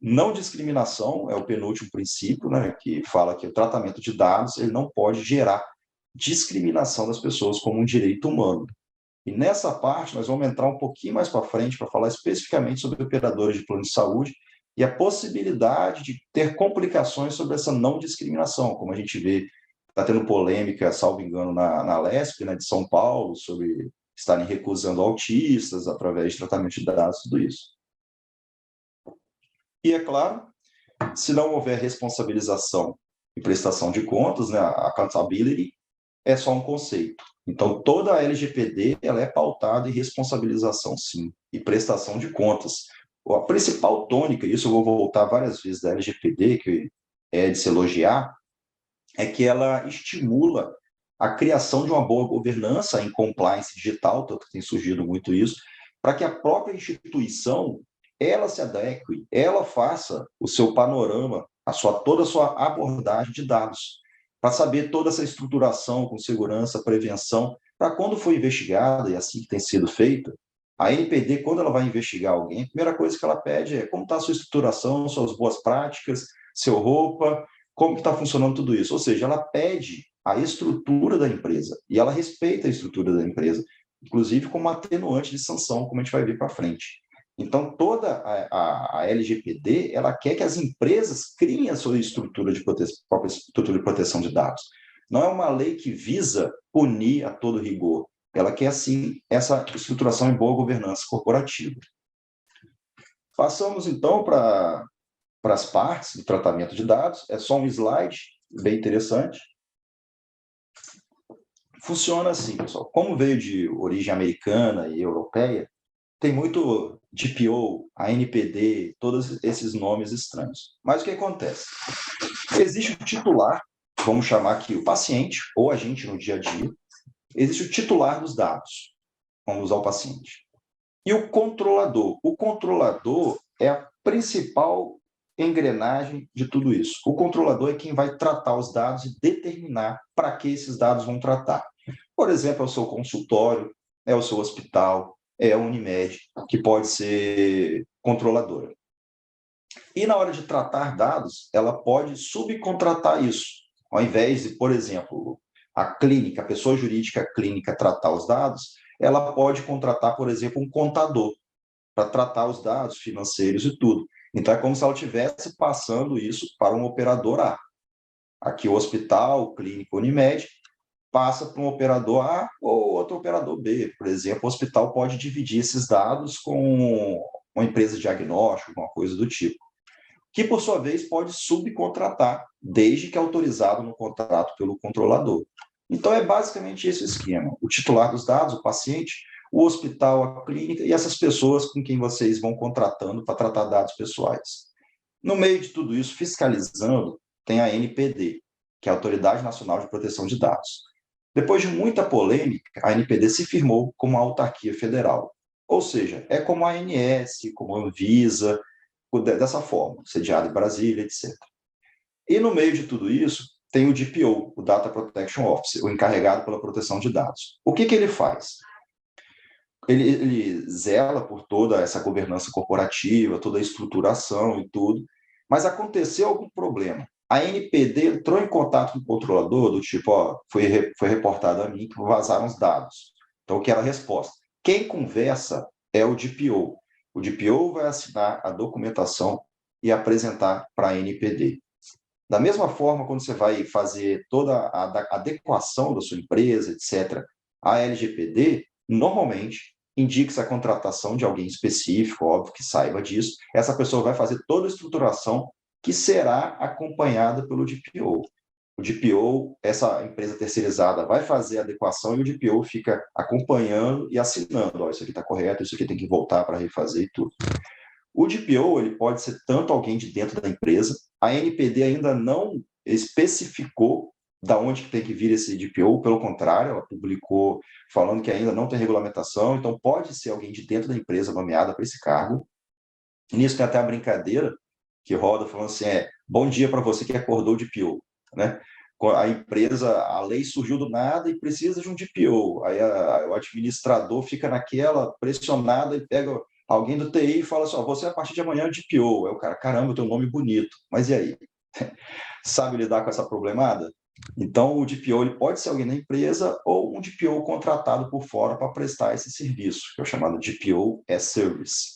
Não discriminação é o penúltimo princípio, né, que fala que o tratamento de dados ele não pode gerar discriminação das pessoas como um direito humano. E nessa parte, nós vamos entrar um pouquinho mais para frente para falar especificamente sobre operadores de plano de saúde e a possibilidade de ter complicações sobre essa não discriminação, como a gente vê, está tendo polêmica, salvo engano, na LESP, né, de São Paulo, sobre estarem recusando autistas através de tratamento de dados, tudo isso. E, é claro, se não houver responsabilização e prestação de contas, né, a accountability é só um conceito. Então, toda a LGPD ela é pautada em responsabilização, sim, e prestação de contas. A principal tônica, isso eu vou voltar várias vezes da LGPD, que é de se elogiar, é que ela estimula a criação de uma boa governança em compliance digital, tanto que tem surgido muito isso, para que a própria instituição ela se adeque, ela faça o seu panorama, toda a sua abordagem de dados, para saber toda essa estruturação com segurança, prevenção, para quando for investigada, e assim que tem sido feita, a NPD, quando ela vai investigar alguém, a primeira coisa que ela pede é como está a sua estruturação, suas boas práticas, seu roupa, como está funcionando tudo isso. Ou seja, ela pede a estrutura da empresa, e ela respeita a estrutura da empresa, inclusive como atenuante de sanção, como a gente vai ver para frente. Então, toda a LGPD, ela quer que as empresas criem a sua própria estrutura de proteção de dados. Não é uma lei que visa punir a todo rigor. Ela quer, sim, essa estruturação em boa governança corporativa. Passamos, então, para as partes do tratamento de dados. É só um slide bem interessante. Funciona assim, pessoal. Como veio de origem americana e europeia, tem muito DPO, ANPD, todos esses nomes estranhos. Mas o que acontece? Existe o titular, vamos chamar aqui o paciente, ou a gente no dia a dia, existe o titular dos dados, vamos usar o paciente. E o controlador. O controlador é a principal engrenagem de tudo isso. O controlador é quem vai tratar os dados e determinar para que esses dados vão tratar. Por exemplo, é o seu consultório, é o seu hospital, é a Unimed, que pode ser controladora. E na hora de tratar dados, ela pode subcontratar isso. Ao invés de, por exemplo, a clínica, a pessoa jurídica clínica tratar os dados, ela pode contratar, por exemplo, um contador para tratar os dados financeiros e tudo. Então, é como se ela estivesse passando isso para um operador A. Aqui o hospital, clínica Unimed, passa para um operador A ou outro operador B. Por exemplo, o hospital pode dividir esses dados com uma empresa de diagnóstico, alguma coisa do tipo, que, por sua vez, pode subcontratar, desde que autorizado no contrato pelo controlador. Então, é basicamente esse o esquema. O titular dos dados, o paciente, o hospital, a clínica e essas pessoas com quem vocês vão contratando para tratar dados pessoais. No meio de tudo isso, fiscalizando, tem a NPD, que é a Autoridade Nacional de Proteção de Dados. Depois de muita polêmica, a NPD se firmou como uma autarquia federal. Ou seja, é como a ANS, como a Anvisa, dessa forma, sediada em Brasília, etc. E no meio de tudo isso, tem o DPO, o Data Protection Officer, o encarregado pela proteção de dados. O que ele faz? Ele zela por toda essa governança corporativa, toda a estruturação e tudo, mas aconteceu algum problema. A NPD entrou em contato com o controlador, do tipo, ó, foi reportado a mim que vazaram os dados. Então, eu quero a resposta. Quem conversa é o DPO. O DPO vai assinar a documentação e apresentar para a NPD. Da mesma forma, quando você vai fazer toda a adequação da sua empresa, etc., a LGPD, normalmente, indica-se a contratação de alguém específico, óbvio que saiba disso. Essa pessoa vai fazer toda a estruturação que será acompanhada pelo DPO. O DPO, essa empresa terceirizada, vai fazer a adequação e o DPO fica acompanhando e assinando. Ó, isso aqui está correto, isso aqui tem que voltar para refazer e tudo. O DPO ele pode ser tanto alguém de dentro da empresa, a NPD ainda não especificou da onde que tem que vir esse DPO, pelo contrário, ela publicou falando que ainda não tem regulamentação, então pode ser alguém de dentro da empresa nomeada para esse cargo. E nisso tem até a brincadeira que roda falando assim, bom dia para você que acordou o DPO, né? A empresa, a lei surgiu do nada e precisa de um DPO, aí o administrador fica naquela pressionada e pega alguém do TI e fala assim, você a partir de amanhã é o DPO, aí o cara, caramba, tem um nome bonito, mas e aí? Sabe lidar com essa problemada? Então, o DPO ele pode ser alguém da empresa ou um DPO contratado por fora para prestar esse serviço, que é o chamado DPO as Service.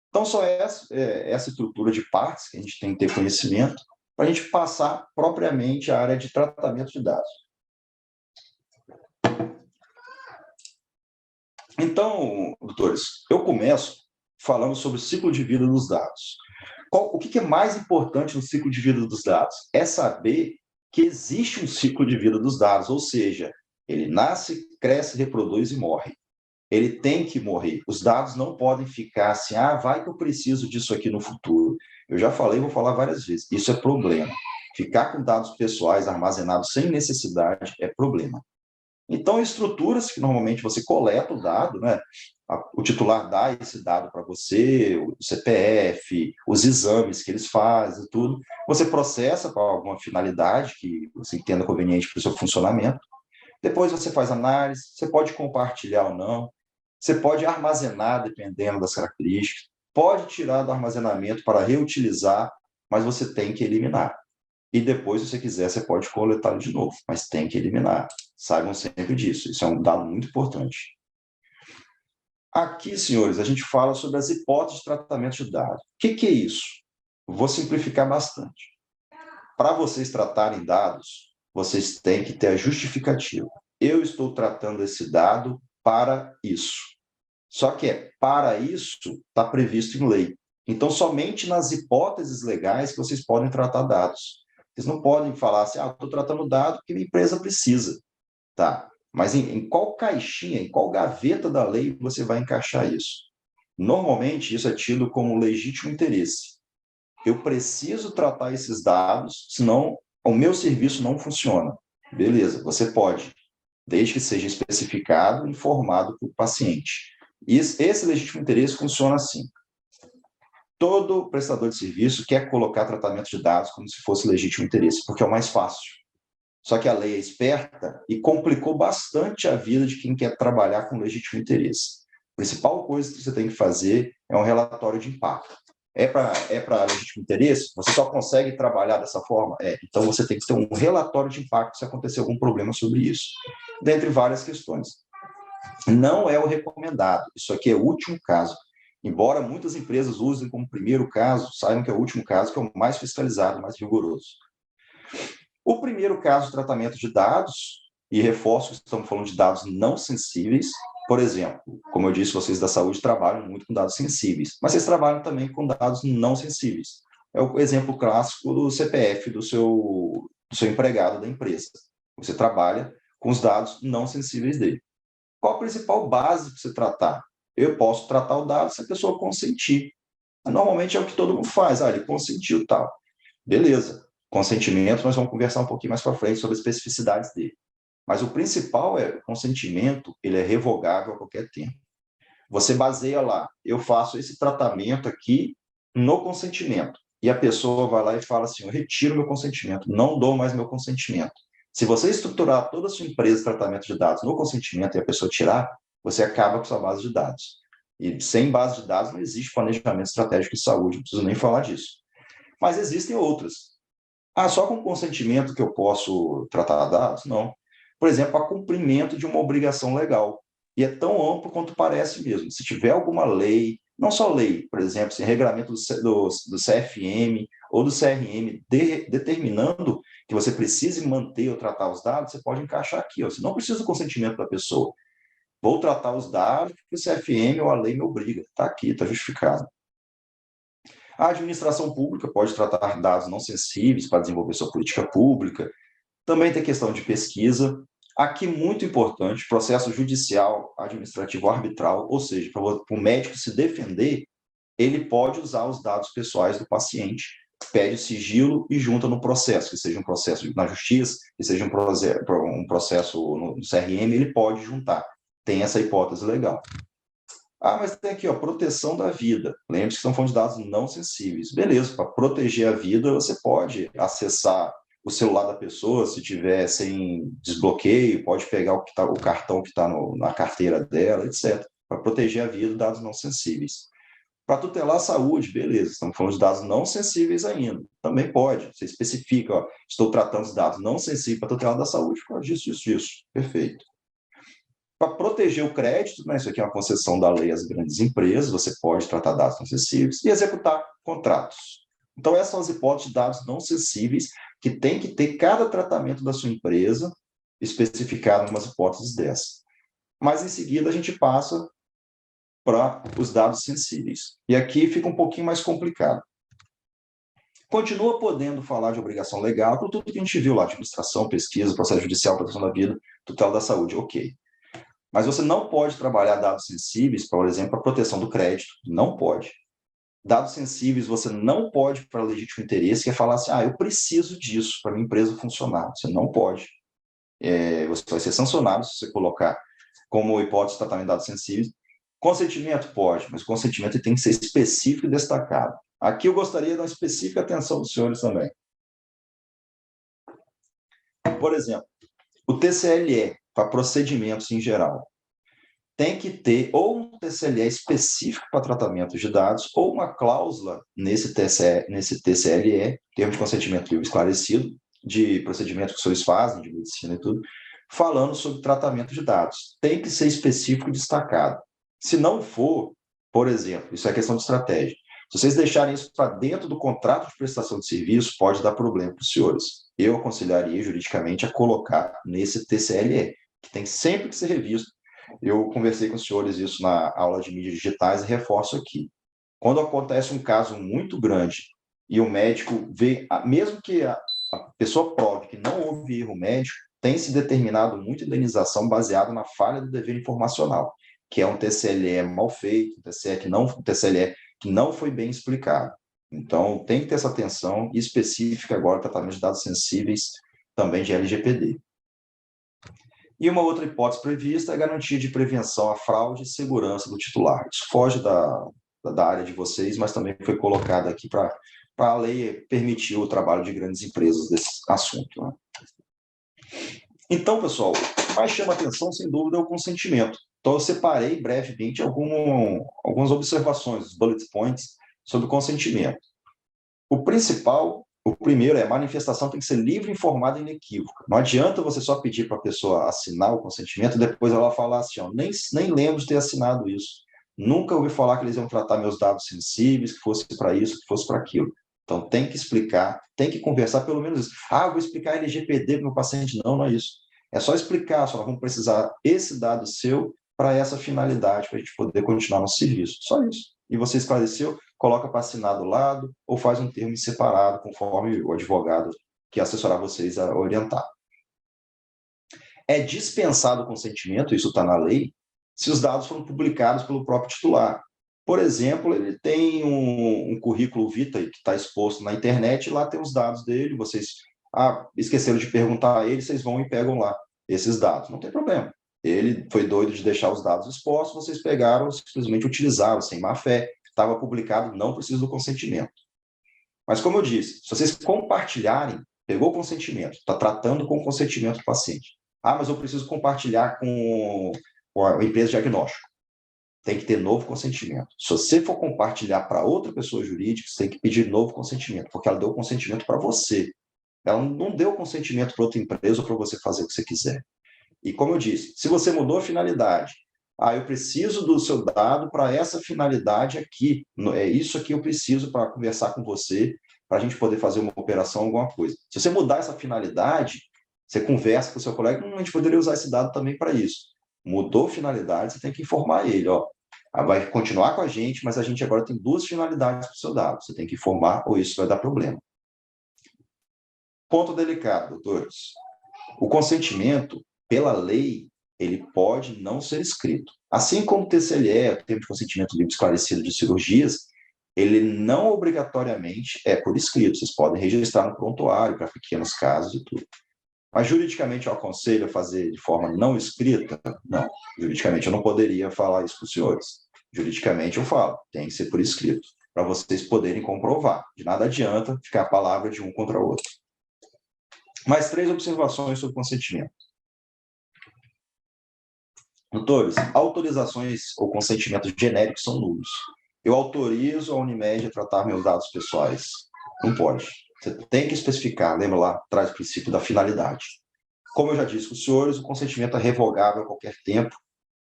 Então, só essa estrutura de partes que a gente tem que ter conhecimento para a gente passar propriamente à área de tratamento de dados. Então, doutores, eu começo falando sobre o ciclo de vida dos dados. O que é mais importante no ciclo de vida dos dados? É saber que existe um ciclo de vida dos dados, ou seja, ele nasce, cresce, reproduz e morre. Ele tem que morrer. Os dados não podem ficar assim, vai que eu preciso disso aqui no futuro. Eu já falei, vou falar várias vezes, isso é problema. Ficar com dados pessoais armazenados sem necessidade é problema. Então, estruturas que normalmente você coleta o dado, né? O titular dá esse dado para você, o CPF, os exames que eles fazem, tudo. Você processa para alguma finalidade que você entenda conveniente para o seu funcionamento. Depois você faz análise, você pode compartilhar ou não, você pode armazenar dependendo das características, pode tirar do armazenamento para reutilizar, mas você tem que eliminar. E depois, se você quiser, você pode coletá-lo de novo, mas tem que eliminar. Saibam sempre disso, isso é um dado muito importante. Aqui, senhores, a gente fala sobre as hipóteses de tratamento de dados. O que é isso? Vou simplificar bastante. Para vocês tratarem dados, vocês têm que ter a justificativa. Eu estou tratando esse dado para isso. Só que para isso está previsto em lei. Então, somente nas hipóteses legais que vocês podem tratar dados. Vocês não podem falar assim, estou tratando dado que a empresa precisa. Tá, mas em qual caixinha, em qual gaveta da lei você vai encaixar isso? Normalmente, isso é tido como legítimo interesse. Eu preciso tratar esses dados, senão o meu serviço não funciona. Beleza, você pode, desde que seja especificado e informado para o paciente. E esse legítimo interesse funciona assim. Todo prestador de serviço quer colocar tratamento de dados como se fosse legítimo interesse, porque é o mais fácil. Só que a lei é esperta e complicou bastante a vida de quem quer trabalhar com legítimo interesse. A principal coisa que você tem que fazer é um relatório de impacto. É para legítimo interesse? Você só consegue trabalhar dessa forma? Então você tem que ter um relatório de impacto se acontecer algum problema sobre isso, dentre várias questões. Não é o recomendado, isso aqui é o último caso. Embora muitas empresas usem como primeiro caso, saibam que é o último caso, que é o mais fiscalizado, mais rigoroso. O primeiro caso de tratamento de dados, e reforço que estamos falando de dados não sensíveis, por exemplo, como eu disse, vocês da saúde trabalham muito com dados sensíveis, mas vocês trabalham também com dados não sensíveis. É o exemplo clássico do CPF do seu empregado da empresa. Você trabalha com os dados não sensíveis dele. Qual a principal base para você tratar? Eu posso tratar o dado se a pessoa consentir. Normalmente é o que todo mundo faz. Ele consentiu tal. Beleza. Consentimento, nós vamos conversar um pouquinho mais para frente sobre as especificidades dele. Mas o principal é o consentimento, ele é revogável a qualquer tempo. Você baseia lá, eu faço esse tratamento aqui no consentimento. E a pessoa vai lá e fala assim, eu retiro meu consentimento, não dou mais meu consentimento. Se você estruturar toda a sua empresa de tratamento de dados no consentimento e a pessoa tirar, você acaba com sua base de dados. E sem base de dados não existe planejamento estratégico de saúde, não preciso nem falar disso. Mas existem outras. Só com consentimento que eu posso tratar dados? Não. Por exemplo, a cumprimento de uma obrigação legal. E é tão amplo quanto parece mesmo. Se tiver alguma lei, não só lei, por exemplo, se regulamento do CFM ou do CRM determinando que você precise manter ou tratar os dados, você pode encaixar aqui. Você não precisa do consentimento da pessoa. Vou tratar os dados porque o CFM ou a lei me obriga. Está aqui, está justificado. A administração pública pode tratar dados não sensíveis para desenvolver sua política pública. Também tem questão de pesquisa. Aqui, muito importante, processo judicial, administrativo, arbitral, ou seja, para o médico se defender, ele pode usar os dados pessoais do paciente, pede o sigilo e junta no processo, que seja um processo na justiça, que seja um processo no CRM, ele pode juntar. Tem essa hipótese legal. Mas tem aqui, proteção da vida. Lembre-se que estão falando de dados não sensíveis. Beleza, para proteger a vida, você pode acessar o celular da pessoa, se tiver sem desbloqueio, pode pegar o cartão que está na carteira dela, etc. Para proteger a vida, dados não sensíveis. Para tutelar a saúde, beleza, estamos falando de dados não sensíveis ainda. Também pode, você especifica, estou tratando os dados não sensíveis para tutelar da saúde, por causa disso, isso. Perfeito. Para proteger o crédito, isso aqui é uma concessão da lei às grandes empresas, você pode tratar dados não sensíveis e executar contratos. Então, essas são as hipóteses de dados não sensíveis que tem que ter cada tratamento da sua empresa especificado em umas hipóteses dessas. Mas, em seguida, a gente passa para os dados sensíveis. E aqui fica um pouquinho mais complicado. Continua podendo falar de obrigação legal por tudo que a gente viu lá, administração, pesquisa, processo judicial, proteção da vida, tutela da saúde, ok. Mas você não pode trabalhar dados sensíveis, por exemplo, para proteção do crédito, não pode. Dados sensíveis você não pode para legítimo interesse, que é falar assim, eu preciso disso para minha empresa funcionar. Você não pode. Você vai ser sancionado se você colocar como hipótese de tratamento de dados sensíveis. Consentimento pode, mas o consentimento tem que ser específico e destacado. Aqui eu gostaria de dar uma específica atenção dos senhores também. Por exemplo, o TCLE, para procedimentos em geral, tem que ter ou um TCLE específico para tratamento de dados ou uma cláusula nesse TCLE, termo de consentimento livre esclarecido, de procedimento que os senhores fazem, de medicina e tudo, falando sobre tratamento de dados. Tem que ser específico e destacado. Se não for, por exemplo, isso é questão de estratégia, se vocês deixarem isso para dentro do contrato de prestação de serviço, pode dar problema para os senhores. Eu aconselharia juridicamente a colocar nesse TCLE, que tem sempre que ser revisto. Eu conversei com os senhores isso na aula de mídias digitais e reforço aqui. Quando acontece um caso muito grande e o médico vê, mesmo que a pessoa prove que não houve erro médico, tem se determinado muita indenização baseada na falha do dever informacional, que é um TCLE mal feito, um TCLE que não foi bem explicado. Então, tem que ter essa atenção específica agora, tratamento de dados sensíveis, também de LGPD. E uma outra hipótese prevista é a garantia de prevenção à fraude e segurança do titular. Isso foge da área de vocês, mas também foi colocado aqui para a lei permitir o trabalho de grandes empresas desse assunto. Né? Então, pessoal, o que mais chama atenção, sem dúvida, é o consentimento. Então, eu separei brevemente algumas observações, os bullet points, sobre o consentimento. O primeiro é a manifestação tem que ser livre, informada e inequívoca. Não adianta você só pedir para a pessoa assinar o consentimento e depois ela falar assim, ó, nem lembro de ter assinado isso. Nunca ouvi falar que eles iam tratar meus dados sensíveis, que fosse para isso, que fosse para aquilo. Então, tem que explicar, tem que conversar pelo menos isso. Eu vou explicar LGPD para o meu paciente. Não, não é isso. É só explicar, só nós vamos precisar esse dado seu para essa finalidade, para a gente poder continuar no serviço. Só isso. E você esclareceu, coloca para assinar do lado ou faz um termo separado, conforme o advogado que assessorar vocês a orientar. É dispensado o consentimento, isso está na lei, se os dados foram publicados pelo próprio titular. Por exemplo, ele tem um currículo vitae que está exposto na internet, e lá tem os dados dele, vocês esqueceram de perguntar a ele, vocês vão e pegam lá esses dados. Não tem problema. Ele foi doido de deixar os dados expostos, vocês pegaram, simplesmente utilizaram, sem má fé, estava publicado, não precisa do consentimento. Mas, como eu disse, se vocês compartilharem, pegou o consentimento, está tratando com o consentimento do paciente. Mas eu preciso compartilhar com a empresa de diagnóstico. Tem que ter novo consentimento. Se você for compartilhar para outra pessoa jurídica, você tem que pedir novo consentimento, porque ela deu o consentimento para você. Ela não deu o consentimento para outra empresa ou para você fazer o que você quiser. E como eu disse, se você mudou a finalidade, eu preciso do seu dado para essa finalidade aqui, é isso aqui eu preciso para conversar com você, para a gente poder fazer uma operação, alguma coisa. Se você mudar essa finalidade, você conversa com o seu colega, a gente poderia usar esse dado também para isso. Mudou a finalidade, você tem que informar ele, vai continuar com a gente, mas a gente agora tem duas finalidades para o seu dado, você tem que informar ou isso vai dar problema. Ponto delicado, doutores. O consentimento, pela lei, ele pode não ser escrito. Assim como o TCLE, o termo de consentimento livre esclarecido de cirurgias, ele não obrigatoriamente é por escrito. Vocês podem registrar no prontuário para pequenos casos e tudo. Mas juridicamente eu aconselho a fazer de forma não escrita? Não. Juridicamente eu não poderia falar isso para os senhores. Juridicamente eu falo, tem que ser por escrito, para vocês poderem comprovar. De nada adianta ficar a palavra de um contra o outro. Mais 3 observações sobre consentimento. Doutores, autorizações ou consentimentos genéricos são nulos. Eu autorizo a Unimed a tratar meus dados pessoais. Não pode. Você tem que especificar, lembra lá, traz o princípio da finalidade. Como eu já disse com os senhores, o consentimento é revogável a qualquer tempo,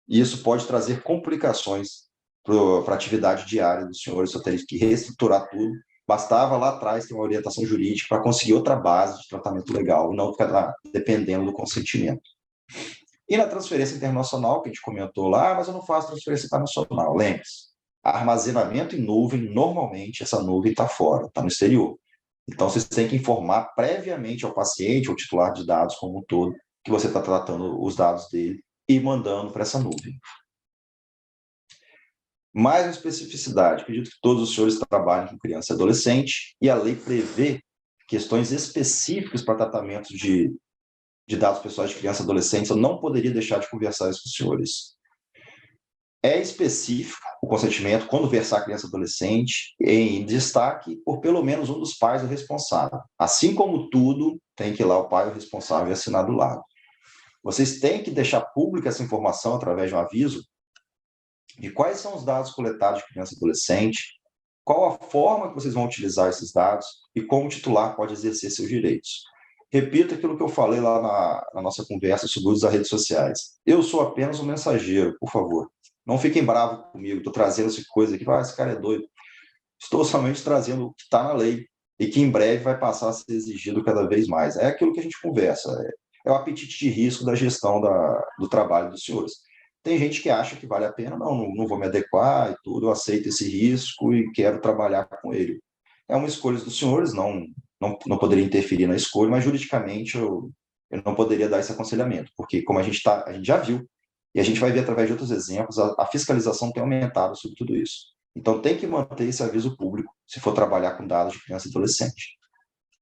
e isso pode trazer complicações para a atividade diária dos senhores, eu teria que reestruturar tudo. Bastava lá atrás ter uma orientação jurídica para conseguir outra base de tratamento legal, e não ficar dependendo do consentimento. E na transferência internacional, que a gente comentou lá, mas eu não faço transferência internacional, lembre-se, armazenamento em nuvem, normalmente essa nuvem está fora, está no exterior. Então, vocês têm que informar previamente ao paciente, ao titular de dados como um todo, que você está tratando os dados dele e mandando para essa nuvem. Mais uma especificidade, acredito que todos os senhores trabalhem com criança e adolescente, e a lei prevê questões específicas para tratamento de dados pessoais de criança e adolescente, eu não poderia deixar de conversar isso com os senhores. É específico o consentimento quando versar criança e adolescente, em destaque por pelo menos um dos pais ou responsável. Assim como tudo, tem que ir lá o pai ou responsável e assinar do lado. Vocês têm que deixar pública essa informação através de um aviso de quais são os dados coletados de criança e adolescente, qual a forma que vocês vão utilizar esses dados e como o titular pode exercer seus direitos. Repito aquilo que eu falei lá na nossa conversa sobre o uso das redes sociais. Eu sou apenas um mensageiro, por favor. Não fiquem bravos comigo, estou trazendo essa coisa aqui, esse cara é doido. Estou somente trazendo o que está na lei e que em breve vai passar a ser exigido cada vez mais. É aquilo que a gente conversa, é o apetite de risco da gestão do trabalho dos senhores. Tem gente que acha que vale a pena, não vou me adequar e tudo, eu aceito esse risco e quero trabalhar com ele. É uma escolha dos senhores, não poderia interferir na escolha, mas juridicamente eu não poderia dar esse aconselhamento, porque como a gente já viu, e a gente vai ver através de outros exemplos, a fiscalização tem aumentado sobre tudo isso. Então tem que manter esse aviso público, se for trabalhar com dados de criança e adolescente.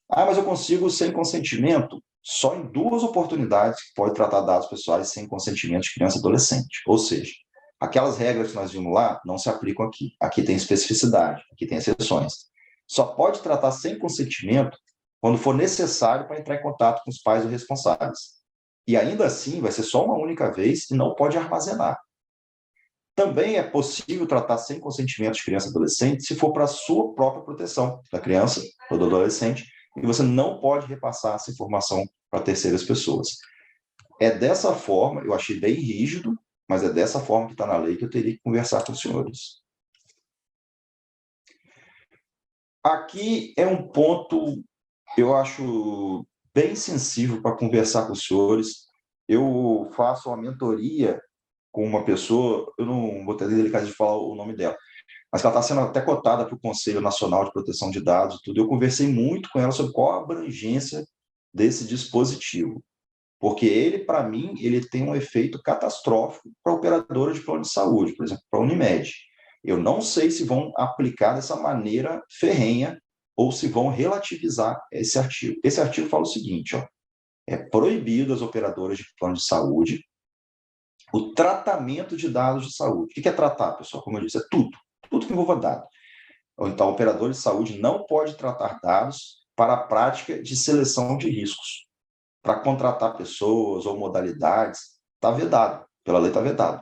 Mas eu consigo sem consentimento? Só em 2 oportunidades que pode tratar dados pessoais sem consentimento de criança e adolescente. Ou seja, aquelas regras que nós vimos lá não se aplicam aqui. Aqui tem especificidade, aqui tem exceções. Só pode tratar sem consentimento quando for necessário para entrar em contato com os pais ou responsáveis. E ainda assim, vai ser só uma única vez e não pode armazenar. Também é possível tratar sem consentimento de criança e adolescente se for para a sua própria proteção da criança ou do adolescente, e você não pode repassar essa informação para terceiras pessoas. É dessa forma, eu achei bem rígido, mas é dessa forma que está na lei que eu teria que conversar com os senhores. Aqui é um ponto, eu acho, bem sensível para conversar com os senhores. Eu faço uma mentoria com uma pessoa, eu não vou ter delicadeza de falar o nome dela, mas ela está sendo até cotada para o Conselho Nacional de Proteção de Dados e tudo. Eu conversei muito com ela sobre qual a abrangência desse dispositivo, porque ele, para mim, ele tem um efeito catastrófico para a operadora de plano de saúde, por exemplo, para a Unimed. Eu não sei se vão aplicar dessa maneira ferrenha ou se vão relativizar esse artigo. Esse artigo fala o seguinte, ó, é proibido às operadoras de plano de saúde o tratamento de dados de saúde. O que é tratar, pessoal? Como eu disse, é tudo que envolva dado. Ou então, o operador de saúde não pode tratar dados para a prática de seleção de riscos. Para contratar pessoas ou modalidades, está vedado, pela lei está vedado.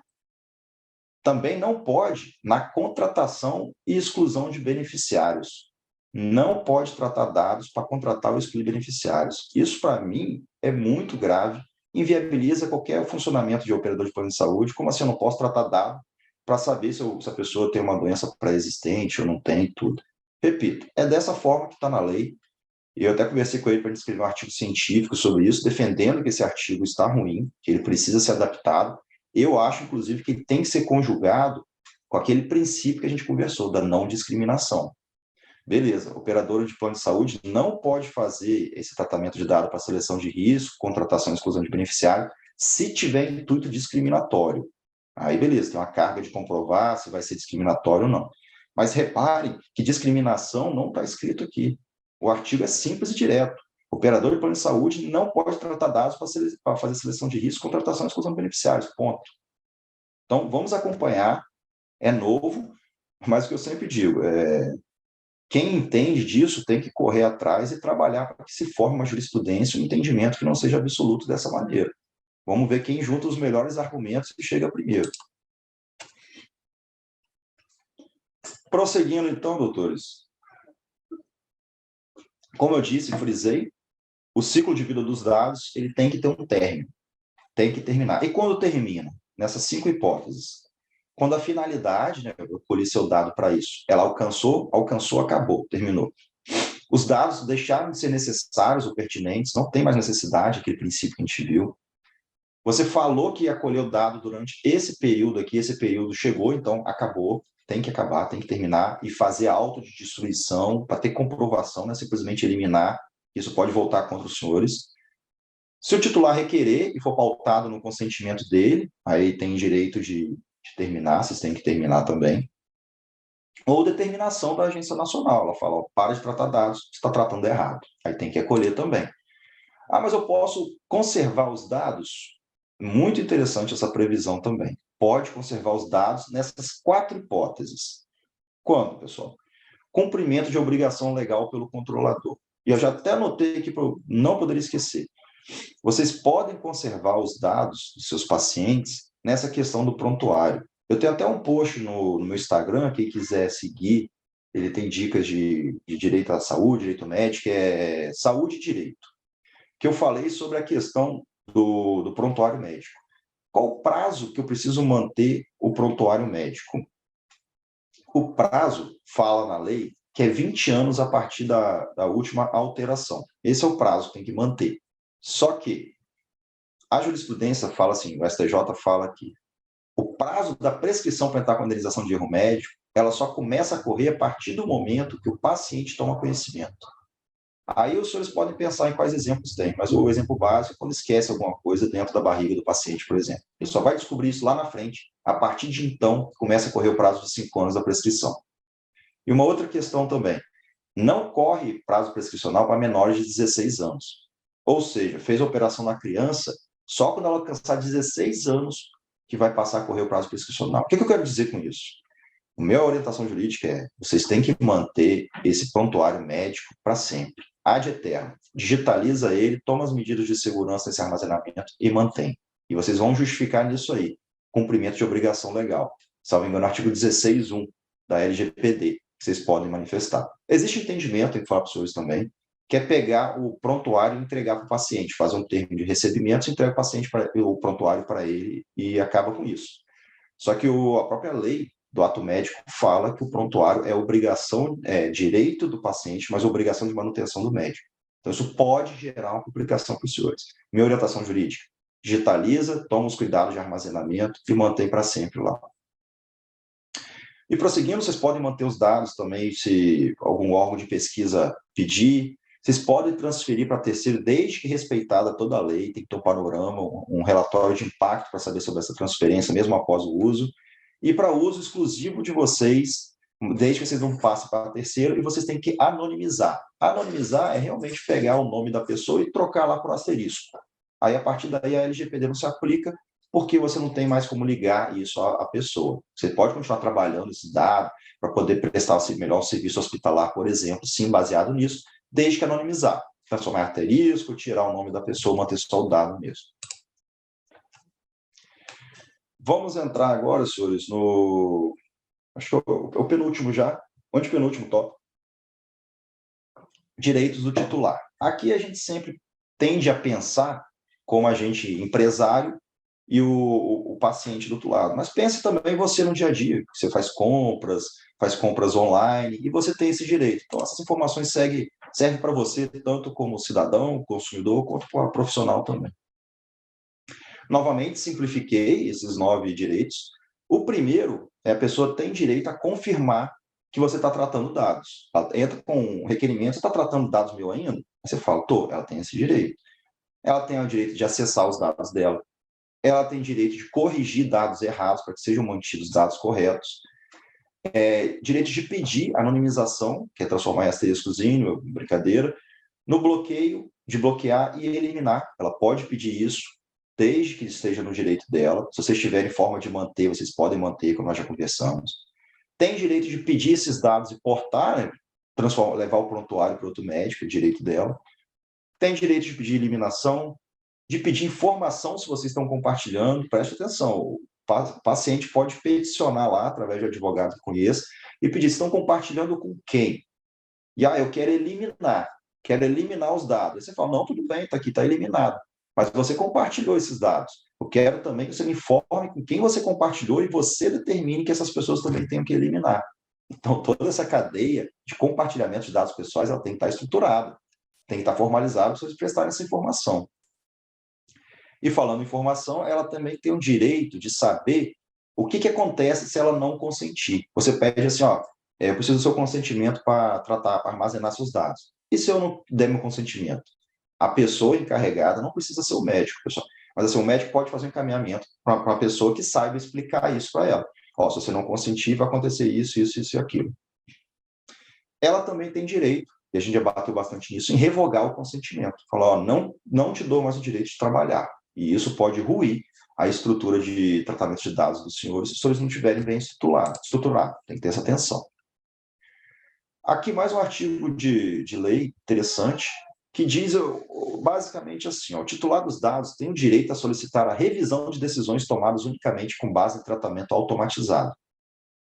Também não pode na contratação e exclusão de beneficiários. Não pode tratar dados para contratar ou excluir beneficiários. Isso, para mim, é muito grave, inviabiliza qualquer funcionamento de operador de plano de saúde. Como assim eu não posso tratar dado para saber se a pessoa tem uma doença pré-existente ou não tem, tudo. Repito, é dessa forma que está na lei. Eu até conversei com ele para ele escrever um artigo científico sobre isso, defendendo que esse artigo está ruim, que ele precisa ser adaptado. Eu acho, inclusive, que ele tem que ser conjugado com aquele princípio que a gente conversou, da não discriminação. Beleza, operadora de plano de saúde não pode fazer esse tratamento de dados para seleção de risco, contratação e exclusão de beneficiário, se tiver intuito discriminatório. Aí, beleza, tem uma carga de comprovar se vai ser discriminatório ou não. Mas reparem que discriminação não está escrito aqui. O artigo é simples e direto. O operador de plano de saúde não pode tratar dados para fazer seleção de risco, contratação e exclusão de beneficiários, ponto. Então, vamos acompanhar, é novo, mas o que eu sempre digo, quem entende disso tem que correr atrás e trabalhar para que se forme uma jurisprudência, um entendimento que não seja absoluto dessa maneira. Vamos ver quem junta os melhores argumentos e chega primeiro. Prosseguindo, então, doutores. Como eu disse, frisei, o ciclo de vida dos dados ele tem que ter um término, tem que terminar. E quando termina? Nessas 5 hipóteses. Quando a finalidade, né, eu colhi seu dado para isso, ela alcançou, acabou, terminou. Os dados deixaram de ser necessários ou pertinentes, não tem mais necessidade, aquele princípio que a gente viu. Você falou que ia colher o dado durante esse período aqui, esse período chegou, então acabou, tem que acabar, tem que terminar e fazer auto de destruição para ter comprovação, não é simplesmente eliminar, isso pode voltar contra os senhores. Se o titular requerer e for pautado no consentimento dele, aí tem direito de terminar, vocês têm que terminar também. Ou determinação da agência nacional, ela fala, ó, para de tratar dados, você está tratando errado, aí tem que acolher também. Ah, mas eu posso conservar os dados? Muito interessante essa previsão também. Pode conservar os dados nessas 4 hipóteses. Quando, pessoal? Cumprimento de obrigação legal pelo controlador. E eu já até anotei aqui para eu não poder esquecer. Vocês podem conservar os dados dos seus pacientes nessa questão do prontuário. Eu tenho até um post no meu Instagram, quem quiser seguir, ele tem dicas de direito à saúde, direito médico, é saúde e direito, que eu falei sobre a questão do prontuário médico. Qual o prazo que eu preciso manter o prontuário médico? O prazo, fala na lei, que é 20 anos a partir da última alteração. Esse é o prazo que tem que manter. Só que a jurisprudência fala assim, o STJ fala que o prazo da prescrição para entrar com a indenização de erro médico, ela só começa a correr a partir do momento que o paciente toma conhecimento. Aí os senhores podem pensar em quais exemplos tem, mas o exemplo básico é quando esquece alguma coisa dentro da barriga do paciente, por exemplo. Ele só vai descobrir isso lá na frente, a partir de então, começa a correr o prazo de 5 anos da prescrição. E uma outra questão também, não corre prazo prescricional para menores de 16 anos. Ou seja, fez a operação na criança, só quando ela alcançar 16 anos que vai passar a correr o prazo prescricional. O que eu quero dizer com isso? A minha orientação jurídica é, vocês têm que manter esse prontuário médico para sempre, ad eterno. Digitaliza ele, toma as medidas de segurança nesse armazenamento e mantém. E vocês vão justificar nisso aí, cumprimento de obrigação legal. salvo engano, artigo 16.1 da LGPD, que vocês podem manifestar. Existe entendimento, tem que falar para os senhores também, que é pegar o prontuário e entregar para o paciente, fazer um termo de recebimento, entrega o prontuário para ele e acaba com isso. Só que a própria lei do ato médico fala que o prontuário é obrigação, direito do paciente, mas obrigação de manutenção do médico. Então, isso pode gerar uma complicação para os senhores. Minha orientação jurídica: digitaliza, toma os cuidados de armazenamento e mantém para sempre lá. E prosseguindo, vocês podem manter os dados também, se algum órgão de pesquisa pedir. Vocês podem transferir para terceiro, desde que respeitada toda a lei, tem que ter um panorama, um relatório de impacto para saber sobre essa transferência, mesmo após o uso. E para uso exclusivo de vocês, desde que vocês não passem para terceiro, e vocês têm que anonimizar. Anonimizar é realmente pegar o nome da pessoa e trocar lá para o asterisco. Aí, a partir daí, a LGPD não se aplica, porque você não tem mais como ligar isso à pessoa. Você pode continuar trabalhando esse dado para poder prestar melhor o serviço hospitalar, por exemplo, sim, baseado nisso, desde que anonimizar. Transformar em asterisco, tirar o nome da pessoa, manter só o dado mesmo. Vamos entrar agora, senhores, no... acho que é o penúltimo já, antepenúltimo tópico. Direitos do titular. Aqui a gente sempre tende a pensar como agente empresário e o paciente do outro lado. Mas pense também você no dia a dia, que você faz compras online, e você tem esse direito. Então, essas informações servem para você, tanto como cidadão, consumidor, quanto para profissional também. Novamente, simplifiquei esses 9 direitos. O primeiro é a pessoa tem direito a confirmar que você está tratando dados. Ela entra com um requerimento: você está tratando dados meu ainda? Aí você fala: tô, ela tem esse direito. Ela tem o direito de acessar os dados dela. Ela tem direito de corrigir dados errados para que sejam mantidos dados corretos. Direito de pedir anonimização, que é transformar em asteriscozinho, brincadeira. No bloqueio, de bloquear e eliminar. Ela pode pedir isso, desde que esteja no direito dela. Se vocês tiverem forma de manter, vocês podem manter, como nós já conversamos. Tem direito de pedir esses dados e portar, né? Levar o prontuário para outro médico, é direito dela. Tem direito de pedir eliminação, de pedir informação se vocês estão compartilhando. Preste atenção, o paciente pode peticionar lá, através de advogado que conheça, e pedir: estão compartilhando com quem? E eu quero eliminar os dados. Aí você fala: não, tudo bem, está aqui, está eliminado. Mas você compartilhou esses dados. Eu quero também que você me informe com quem você compartilhou e você determine que essas pessoas também tenham que eliminar. Então, toda essa cadeia de compartilhamento de dados pessoais, ela tem que estar estruturada, tem que estar formalizada para vocês prestarem essa informação. E falando em informação, ela também tem o direito de saber o que acontece se ela não consentir. Você pede assim: eu preciso do seu consentimento para armazenar seus dados. E se eu não der meu consentimento? A pessoa encarregada não precisa ser o médico, pessoal. Mas assim, o médico pode fazer um encaminhamento para uma pessoa que saiba explicar isso para ela. Se você não consentir, vai acontecer isso, isso, isso e aquilo. Ela também tem direito, e a gente já bateu bastante nisso, em revogar o consentimento. Falar: não te dou mais o direito de trabalhar. E isso pode ruir a estrutura de tratamento de dados dos senhores, se os senhores não estiverem bem estruturado. Tem que ter essa atenção. Aqui mais um artigo de lei interessante, que diz basicamente assim: o titular dos dados tem o direito a solicitar a revisão de decisões tomadas unicamente com base em tratamento automatizado.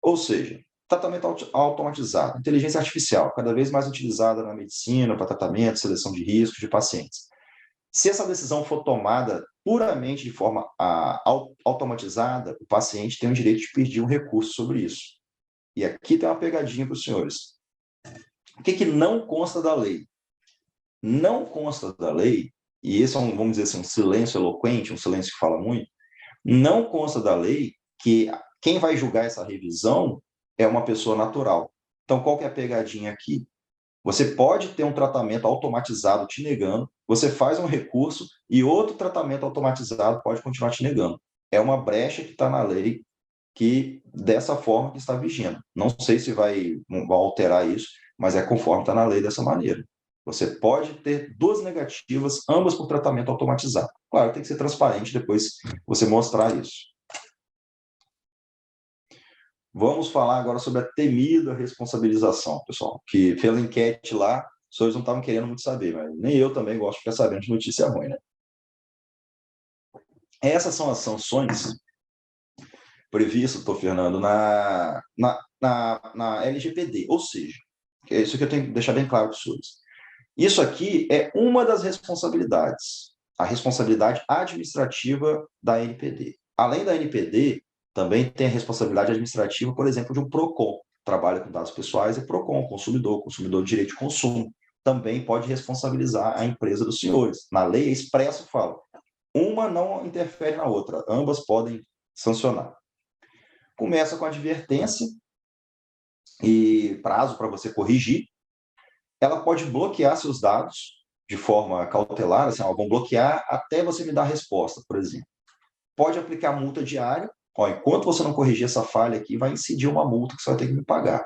Ou seja, tratamento automatizado, inteligência artificial, cada vez mais utilizada na medicina, para tratamento, seleção de riscos de pacientes. Se essa decisão for tomada puramente de forma automatizada, o paciente tem o direito de pedir um recurso sobre isso. E aqui tem uma pegadinha para os senhores. O que não consta da lei? Não consta da lei, e esse é vamos dizer assim, um silêncio eloquente, um silêncio que fala muito, não consta da lei que quem vai julgar essa revisão é uma pessoa natural. Então, qual que é a pegadinha aqui? Você pode ter um tratamento automatizado te negando, você faz um recurso e outro tratamento automatizado pode continuar te negando. É uma brecha que está na lei, que dessa forma que está vigendo. Não sei se vai alterar isso, mas é conforme está na lei dessa maneira. Você pode ter 2 negativas, ambas por tratamento automatizado. Claro, tem que ser transparente depois você mostrar isso. Vamos falar agora sobre a temida responsabilização, pessoal, que pela enquete lá, os senhores não estavam querendo muito saber, mas nem eu também gosto de ficar sabendo de notícia ruim, né? Essas são as sanções previsto, doutor Fernando, na LGPD, ou seja, é isso que eu tenho que deixar bem claro para os senhores. Isso aqui é uma das responsabilidades, a responsabilidade administrativa da NPD. Além da NPD, também tem a responsabilidade administrativa, por exemplo, de um PROCON, trabalha com dados pessoais, é PROCON, consumidor de direito de consumo. Também pode responsabilizar a empresa dos senhores. Na lei é expresso, fala, uma não interfere na outra, ambas podem sancionar. Começa com advertência e prazo para você corrigir. Ela pode bloquear seus dados de forma cautelar, assim, vão bloquear até você me dar a resposta, por exemplo. Pode aplicar multa diária, enquanto você não corrigir essa falha aqui, vai incidir uma multa que você vai ter que me pagar.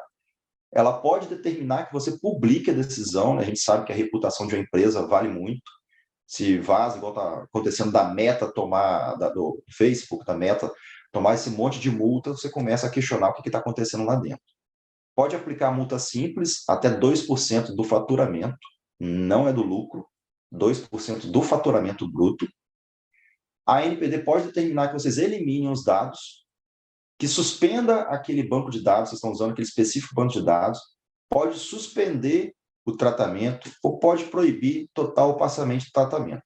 Ela pode determinar que você publique a decisão, né? A gente sabe que a reputação de uma empresa vale muito. Se vaza, igual está acontecendo da Meta do Facebook, da Meta, tomar esse monte de multa, você começa a questionar o que está acontecendo lá dentro. Pode aplicar multa simples, até 2% do faturamento, não é do lucro, 2% do faturamento bruto. A NPD pode determinar que vocês eliminem os dados, que suspenda aquele banco de dados, vocês estão usando aquele específico banco de dados, pode suspender o tratamento ou pode proibir total ou parcialmente o tratamento.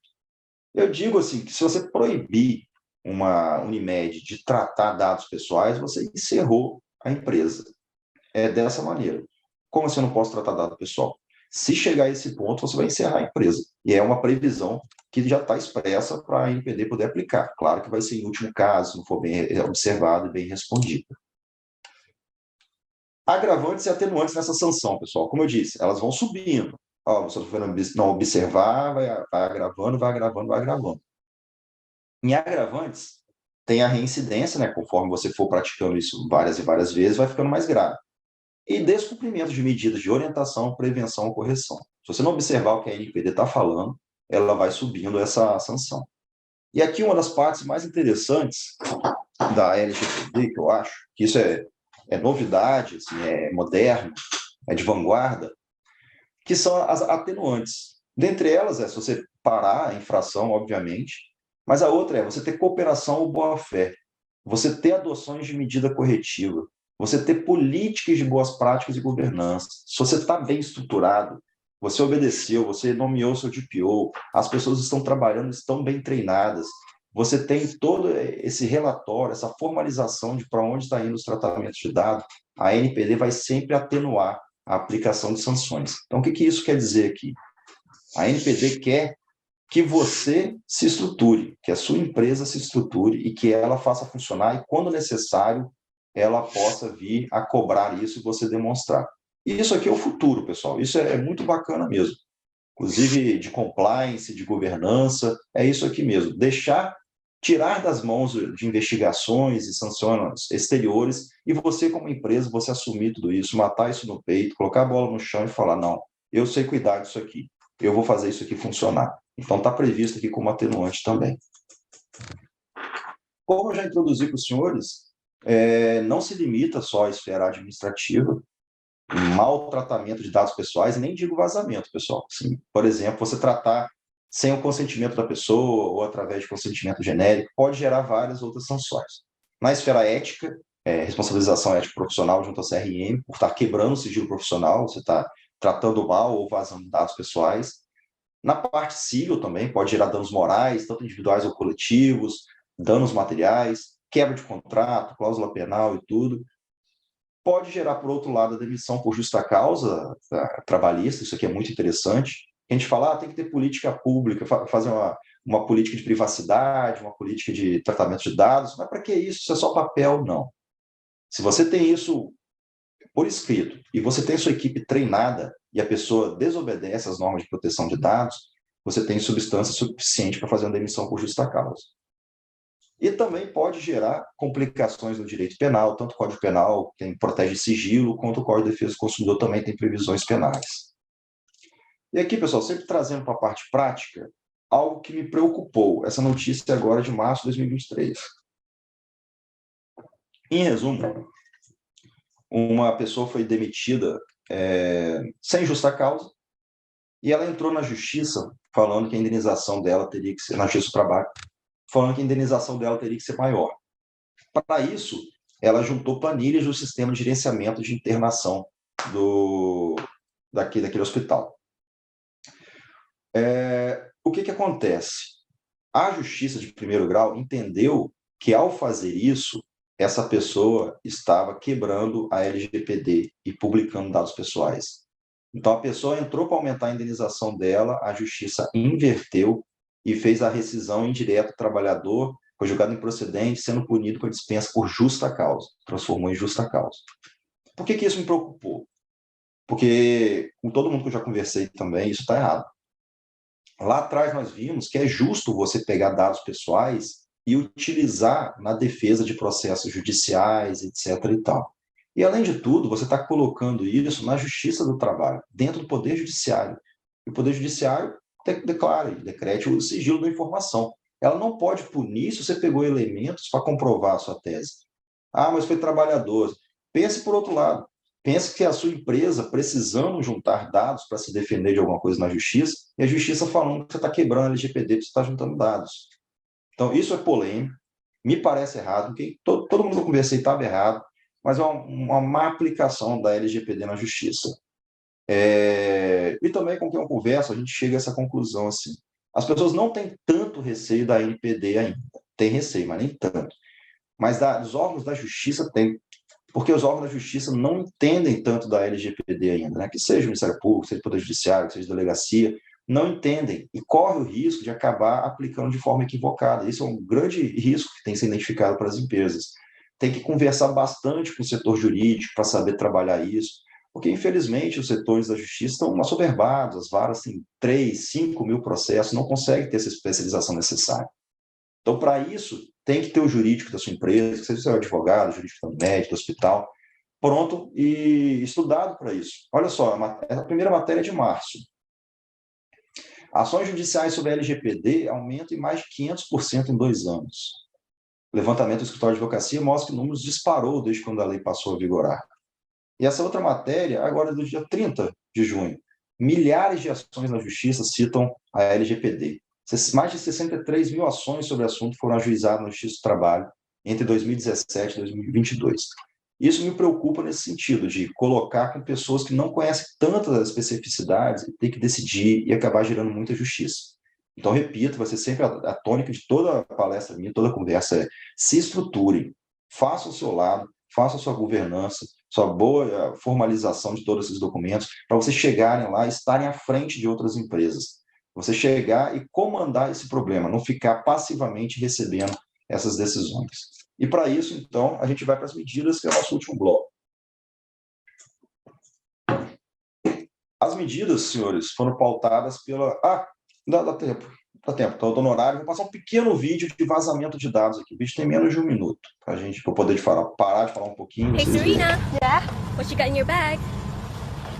Eu digo assim, que se você proibir uma Unimed de tratar dados pessoais, você encerrou a empresa. É dessa maneira. Como assim eu não posso tratar dado pessoal? Se chegar a esse ponto, você vai encerrar a empresa. E é uma previsão que já está expressa para a NPD poder aplicar. Claro que vai ser em último caso, se não for bem observado e bem respondido. Agravantes e atenuantes nessa sanção, pessoal. Como eu disse, elas vão subindo. Se você não observar, vai agravando, vai agravando, vai agravando. Em agravantes, tem a reincidência, né? Conforme você for praticando isso várias e várias vezes, vai ficando mais grave. E descumprimento de medidas de orientação, prevenção ou correção. Se você não observar o que a NPD está falando, ela vai subindo essa sanção. E aqui uma das partes mais interessantes da LGPD, que eu acho, que isso é novidade, assim, é moderno, é de vanguarda, que são as atenuantes. Dentre elas, se você parar a infração, obviamente, mas a outra é você ter cooperação ou boa-fé, você ter adoções de medida corretiva, você ter políticas de boas práticas e governança. Se você está bem estruturado, você obedeceu, você nomeou seu DPO, as pessoas estão trabalhando, estão bem treinadas, você tem todo esse relatório, essa formalização de para onde está indo os tratamentos de dados, a NPD vai sempre atenuar a aplicação de sanções. Então, o que isso quer dizer aqui? A NPD quer que você se estruture, que a sua empresa se estruture e que ela faça funcionar e, quando necessário, ela possa vir a cobrar isso e você demonstrar. E isso aqui é o futuro, pessoal. Isso é muito bacana mesmo. Inclusive de compliance, de governança, é isso aqui mesmo. Tirar das mãos de investigações e sanções exteriores e você, como empresa, você assumir tudo isso, matar isso no peito, colocar a bola no chão e falar, não, eu sei cuidar disso aqui, eu vou fazer isso aqui funcionar. Então, está previsto aqui como atenuante também. Como eu já introduzi para os senhores, não se limita só à esfera administrativa, maltratamento de dados pessoais, nem digo vazamento, pessoal. Assim, por exemplo, você tratar sem o consentimento da pessoa ou através de consentimento genérico, pode gerar várias outras sanções. Na esfera ética, responsabilização ética profissional junto ao CRM, por estar quebrando o sigilo profissional, você está tratando mal ou vazando dados pessoais. Na parte civil também, pode gerar danos morais, tanto individuais ou coletivos, danos materiais, quebra de contrato, cláusula penal e tudo. Pode gerar, por outro lado, a demissão por justa causa trabalhista, isso aqui é muito interessante. A gente fala, tem que ter política pública, fazer uma política de privacidade, uma política de tratamento de dados, mas para que isso? Isso é só papel? Não. Se você tem isso por escrito e você tem sua equipe treinada e a pessoa desobedece às normas de proteção de dados, você tem substância suficiente para fazer uma demissão por justa causa. E também pode gerar complicações no direito penal, tanto o Código Penal protege sigilo, quanto o Código de Defesa do Consumidor também tem previsões penais. E aqui, pessoal, sempre trazendo para a parte prática, algo que me preocupou, essa notícia agora de março de 2023. Em resumo, uma pessoa foi demitida sem justa causa e ela entrou na justiça falando que a indenização dela teria que ser, na justiça do trabalho, falando que a indenização dela teria que ser maior. Para isso, ela juntou planilhas do sistema de gerenciamento de internação daquele hospital. O que acontece? A Justiça de primeiro grau entendeu que, ao fazer isso, essa pessoa estava quebrando a LGPD e publicando dados pessoais. Então, a pessoa entrou para aumentar a indenização dela, a Justiça inverteu e fez a rescisão indireta do trabalhador, foi julgado improcedente, sendo punido com a dispensa por justa causa, transformou em justa causa. Por que isso me preocupou? Porque, com todo mundo que eu já conversei também, isso está errado. Lá atrás nós vimos que é justo você pegar dados pessoais e utilizar na defesa de processos judiciais, etc. e tal. E, além de tudo, você está colocando isso na Justiça do Trabalho, dentro do Poder Judiciário. E o Poder Judiciário decrete o sigilo da informação. Ela não pode punir se você pegou elementos para comprovar a sua tese. Ah, mas foi trabalhador. Pense por outro lado. Pense que a sua empresa precisando juntar dados para se defender de alguma coisa na Justiça, e a Justiça falando que você está quebrando a LGPD porque você está juntando dados. Então, isso é polêmico, me parece errado, porque todo mundo que eu conversei estava errado, mas é uma má aplicação da LGPD na Justiça. E também, com quem eu converso, a gente chega a essa conclusão assim. As pessoas não têm tanto receio da NPD ainda. Tem receio, mas nem tanto. Mas dos órgãos da Justiça tem, porque os órgãos da Justiça não entendem tanto da LGPD ainda, né? Que seja o Ministério Público, seja o Poder Judiciário, que seja a delegacia, não entendem e corre o risco de acabar aplicando de forma equivocada. Isso é um grande risco que tem sido identificado para as empresas. Tem que conversar bastante com o setor jurídico para saber trabalhar isso, porque, infelizmente, os setores da Justiça estão assoberbados, as varas têm 3, 5 mil processos, não conseguem ter essa especialização necessária. Então, para isso, tem que ter o jurídico da sua empresa, que seja o seu advogado, o jurídico do médico, do hospital, pronto e estudado para isso. Olha só, a primeira matéria é de março. Ações judiciais sobre a LGPD aumentam em mais de 500% em 2 anos. O levantamento do escritório de advocacia mostra que o número disparou desde quando a lei passou a vigorar. E essa outra matéria, agora é do dia 30 de junho. Milhares de ações na Justiça citam a LGPD. Mais de 63 mil ações sobre o assunto foram ajuizadas na Justiça do Trabalho entre 2017 e 2022. Isso me preocupa nesse sentido, de colocar com pessoas que não conhecem tantas as especificidades e ter que decidir e acabar gerando muita justiça. Então, repito, vai ser sempre a tônica de toda a palestra minha, toda a conversa se estruture, faça o seu lado, faça a sua governança, sua boa formalização de todos esses documentos, para vocês chegarem lá e estarem à frente de outras empresas. Você chegar e comandar esse problema, não ficar passivamente recebendo essas decisões. E, para isso, então, a gente vai para as medidas, que é o nosso último bloco. As medidas, senhores, foram pautadas pela... dá tempo. Estou no horário. Vou passar um pequeno vídeo de vazamento de dados aqui. O vídeo tem menos de 1 minuto, para eu poder parar de falar um pouquinho. Hey, Serena. Yeah? What you got in your bag?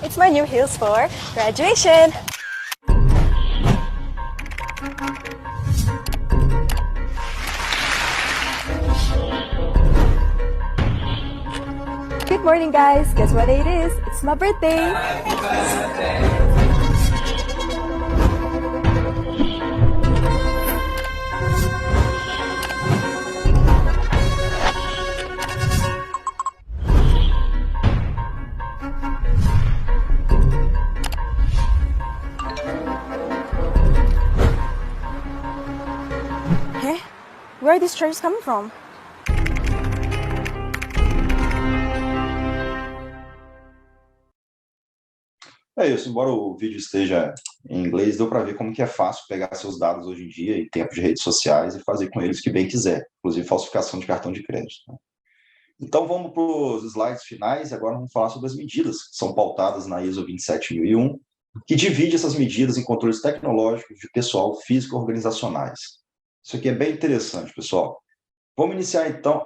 It's my new heels for graduation. Good morning, guys. Guess what day it is? It's my birthday. Where are these charges coming from? É isso, embora o vídeo esteja em inglês, deu para ver como que é fácil pegar seus dados hoje em dia, em tempo de redes sociais, e fazer com eles o que bem quiser, inclusive falsificação de cartão de crédito. Então, vamos para os slides finais, e agora vamos falar sobre as medidas que são pautadas na ISO 27001, que divide essas medidas em controles tecnológicos de pessoal, físico e organizacionais. Isso aqui é bem interessante, pessoal. Vamos iniciar, então...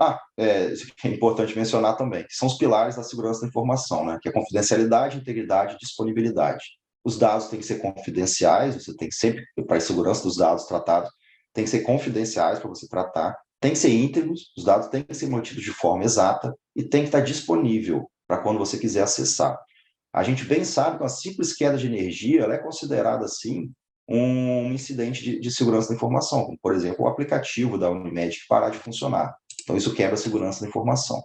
isso aqui é importante mencionar também, que são os pilares da segurança da informação, né? Que é confidencialidade, integridade e disponibilidade. Os dados têm que ser confidenciais, você tem que sempre, para a segurança dos dados tratados, tem que ser confidenciais para você tratar, tem que ser íntegros, os dados têm que ser mantidos de forma exata e tem que estar disponível para quando você quiser acessar. A gente bem sabe que uma simples queda de energia ela é considerada, assim, um incidente de segurança da informação, como, por exemplo, o aplicativo da Unimed que parar de funcionar. Então, isso quebra a segurança da informação.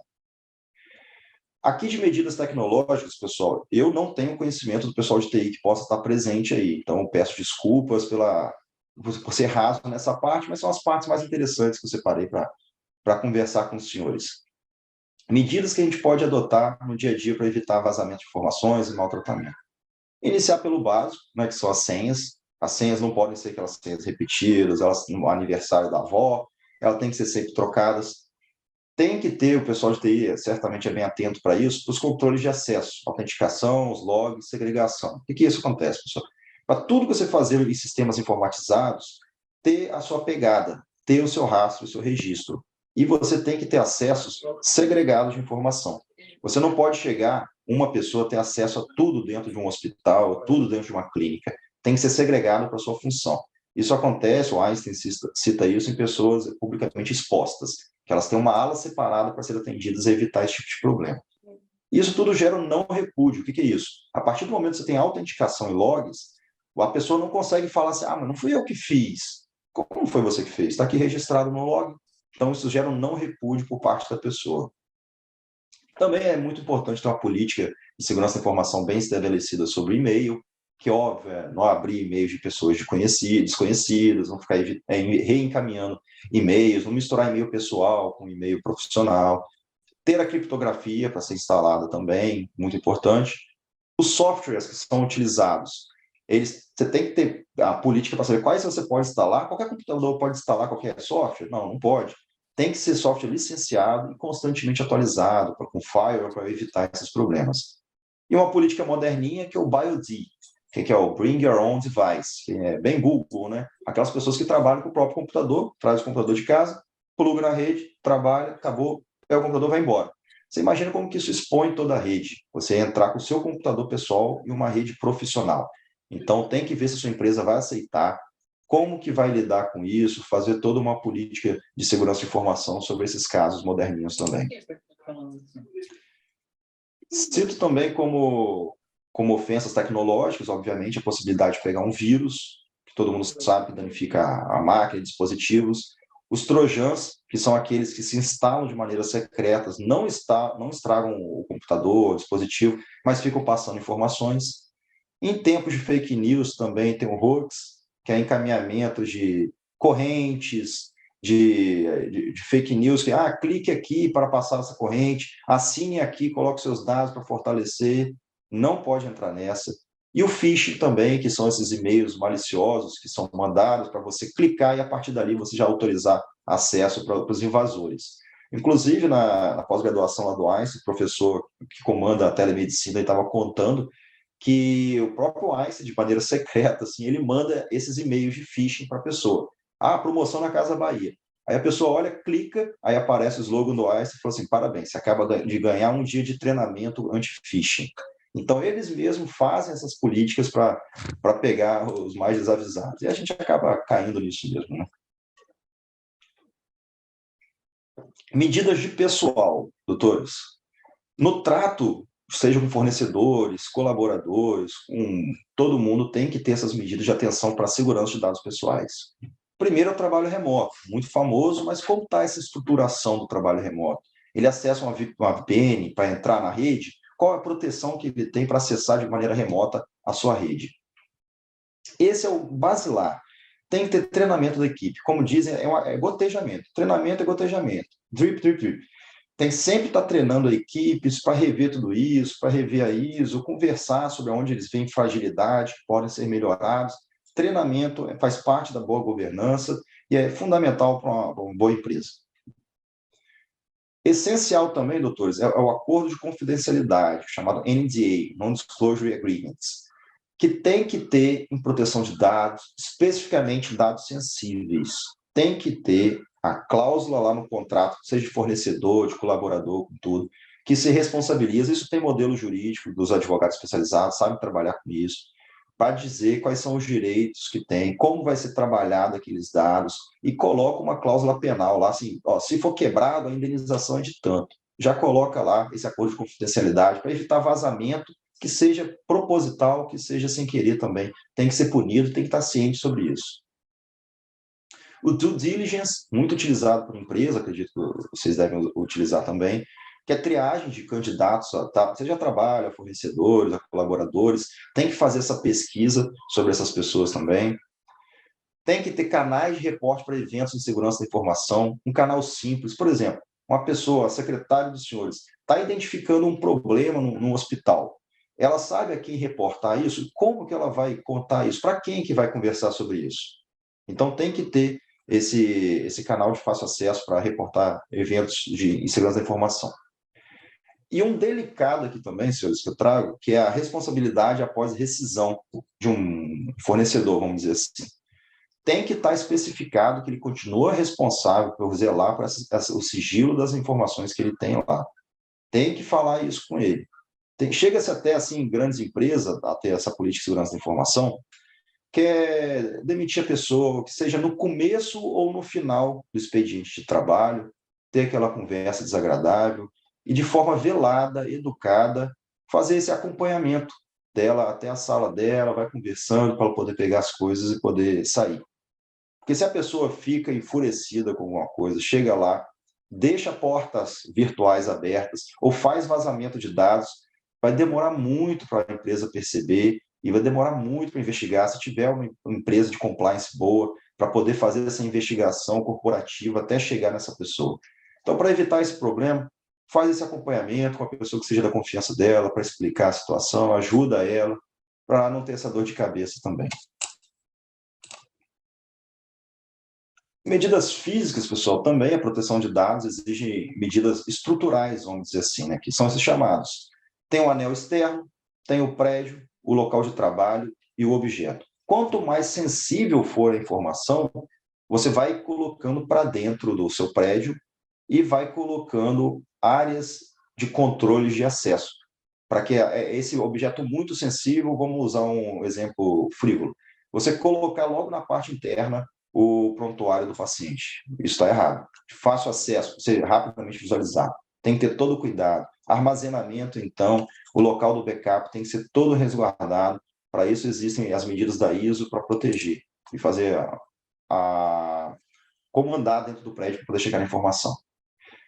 Aqui de medidas tecnológicas, pessoal, eu não tenho conhecimento do pessoal de TI que possa estar presente aí, então eu peço desculpas por ser raso nessa parte, mas são as partes mais interessantes que eu separei para conversar com os senhores. Medidas que a gente pode adotar no dia a dia para evitar vazamento de informações e maltratamento. Iniciar pelo básico, né, que são as senhas. As senhas não podem ser aquelas senhas repetidas, elas no aniversário da avó, elas têm que ser sempre trocadas. Tem que ter, o pessoal de TI certamente é bem atento para isso, os controles de acesso, autenticação, os logs, segregação. O que isso acontece, pessoal? Para tudo que você fazer em sistemas informatizados, ter a sua pegada, ter o seu rastro, o seu registro. E você tem que ter acessos segregados de informação. Você não pode chegar, uma pessoa ter acesso a tudo dentro de um hospital, tudo dentro de uma clínica. Tem que ser segregado para a sua função. Isso acontece, o Einstein cita isso, em pessoas publicamente expostas, que elas têm uma ala separada para ser atendidas e evitar esse tipo de problema. Isso tudo gera um não repúdio. O que é isso? A partir do momento que você tem autenticação e logs, a pessoa não consegue falar assim, mas não fui eu que fiz. Como não foi você que fez? Está aqui registrado no log. Então, isso gera um não repúdio por parte da pessoa. Também é muito importante ter uma política de segurança da informação bem estabelecida sobre e-mail, que, óbvio, não abrir e-mails de pessoas desconhecidas, não ficar reencaminhando e-mails, não misturar e-mail pessoal com e-mail profissional. Ter a criptografia para ser instalada também, muito importante. Os softwares que são utilizados, você tem que ter a política para saber quais você pode instalar. Qualquer computador pode instalar qualquer software? Não pode. Tem que ser software licenciado e constantemente atualizado, com firewall, para evitar esses problemas. E uma política moderninha que é o BioD, que é o Bring Your Own Device, que é bem Google, né? Aquelas pessoas que trabalham com o próprio computador, traz o computador de casa, pluga na rede, trabalha, acabou, pega o computador e vai embora. Você imagina como que isso expõe toda a rede, você entrar com o seu computador pessoal e uma rede profissional. Então, tem que ver se a sua empresa vai aceitar, como que vai lidar com isso, fazer toda uma política de segurança de informação sobre esses casos moderninhos também. Cito também como ofensas tecnológicas, obviamente, a possibilidade de pegar um vírus, que todo mundo sabe que danifica a máquina, dispositivos. Os trojans, que são aqueles que se instalam de maneira secreta, não estragam o computador, o dispositivo, mas ficam passando informações. Em tempos de fake news também tem o hoax, que é encaminhamento de correntes, de fake news, que clique aqui para passar essa corrente, assine aqui, coloque seus dados para fortalecer. Não pode entrar nessa. E o phishing também, que são esses e-mails maliciosos que são mandados para você clicar e a partir dali você já autorizar acesso para os invasores. Inclusive, na pós-graduação lá do Einstein, o professor que comanda a telemedicina estava contando que o próprio Einstein, de maneira secreta, assim, ele manda esses e-mails de phishing para a pessoa. Promoção na Casa Bahia. Aí a pessoa olha, clica, aí aparece o slogan do Einstein e fala assim, parabéns, você acaba de ganhar um dia de treinamento anti-phishing. Então, eles mesmos fazem essas políticas para pegar os mais desavisados. E a gente acaba caindo nisso mesmo, né? Medidas de pessoal, doutores. No trato, seja com fornecedores, colaboradores, todo mundo tem que ter essas medidas de atenção para a segurança de dados pessoais. Primeiro é o trabalho remoto, muito famoso, mas como está essa estruturação do trabalho remoto? Ele acessa uma VPN para entrar na rede? Qual a proteção que ele tem para acessar de maneira remota a sua rede? Esse é o basilar. Tem que ter treinamento da equipe. Como dizem, é gotejamento. Treinamento é gotejamento. Drip, drip, drip. Tem que sempre estar treinando a equipes para rever tudo isso, para rever a ISO, conversar sobre onde eles veem fragilidades que podem ser melhorados. Treinamento faz parte da boa governança e é fundamental para uma boa empresa. Essencial também, doutores, é o acordo de confidencialidade, chamado NDA, Non-Disclosure Agreements, que tem que ter em proteção de dados, especificamente dados sensíveis. Tem que ter a cláusula lá no contrato, seja de fornecedor, de colaborador, com tudo, que se responsabiliza. Isso tem modelo jurídico dos advogados especializados, sabem trabalhar com isso, para dizer quais são os direitos que tem, como vai ser trabalhado aqueles dados, e coloca uma cláusula penal lá, assim, se for quebrado, a indenização é de tanto. Já coloca lá esse acordo de confidencialidade para evitar vazamento, que seja proposital, que seja sem querer também. Tem que ser punido, tem que estar ciente sobre isso. O due diligence, muito utilizado por empresa, acredito que vocês devem utilizar também, que é triagem de candidatos, seja a trabalho, a fornecedores, a colaboradores, tem que fazer essa pesquisa sobre essas pessoas também. Tem que ter canais de reporte para eventos de segurança da informação, um canal simples. Por exemplo, uma pessoa, a secretária dos senhores, está identificando um problema no hospital. Ela sabe a quem reportar isso? Como que ela vai contar isso? Para quem que vai conversar sobre isso? Então, tem que ter esse canal de fácil acesso para reportar eventos de insegurança da informação. E um delicado aqui também, senhores, que eu trago, que é a responsabilidade após rescisão de um fornecedor, vamos dizer assim. Tem que estar especificado que ele continua responsável por zelar por o sigilo das informações que ele tem lá. Tem que falar isso com ele. Chega-se até, assim, em grandes empresas, até essa política de segurança da informação, que é demitir a pessoa, que seja no começo ou no final do expediente de trabalho, ter aquela conversa desagradável e, de forma velada, educada, fazer esse acompanhamento dela até a sala dela, vai conversando para ela poder pegar as coisas e poder sair. Porque se a pessoa fica enfurecida com alguma coisa, chega lá, deixa portas virtuais abertas ou faz vazamento de dados, vai demorar muito para a empresa perceber e vai demorar muito para investigar. Se tiver uma empresa de compliance boa, para poder fazer essa investigação corporativa até chegar nessa pessoa. Então, para evitar esse problema, faz esse acompanhamento com a pessoa que seja da confiança dela, para explicar a situação, ajuda ela, para não ter essa dor de cabeça também. Medidas físicas, pessoal, também a proteção de dados exige medidas estruturais, vamos dizer assim, né, que são esses chamados. Tem o anel externo, tem o prédio, o local de trabalho e o objeto. Quanto mais sensível for a informação, você vai colocando para dentro do seu prédio e vai colocando áreas de controle de acesso. Para que esse objeto muito sensível, vamos usar um exemplo frívolo, você colocar logo na parte interna o prontuário do paciente. Isso está errado. De fácil acesso, você rapidamente visualizar. Tem que ter todo o cuidado. Armazenamento, então, o local do backup tem que ser todo resguardado. Para isso existem as medidas da ISO para proteger e fazer comandar dentro do prédio para poder chegar na informação.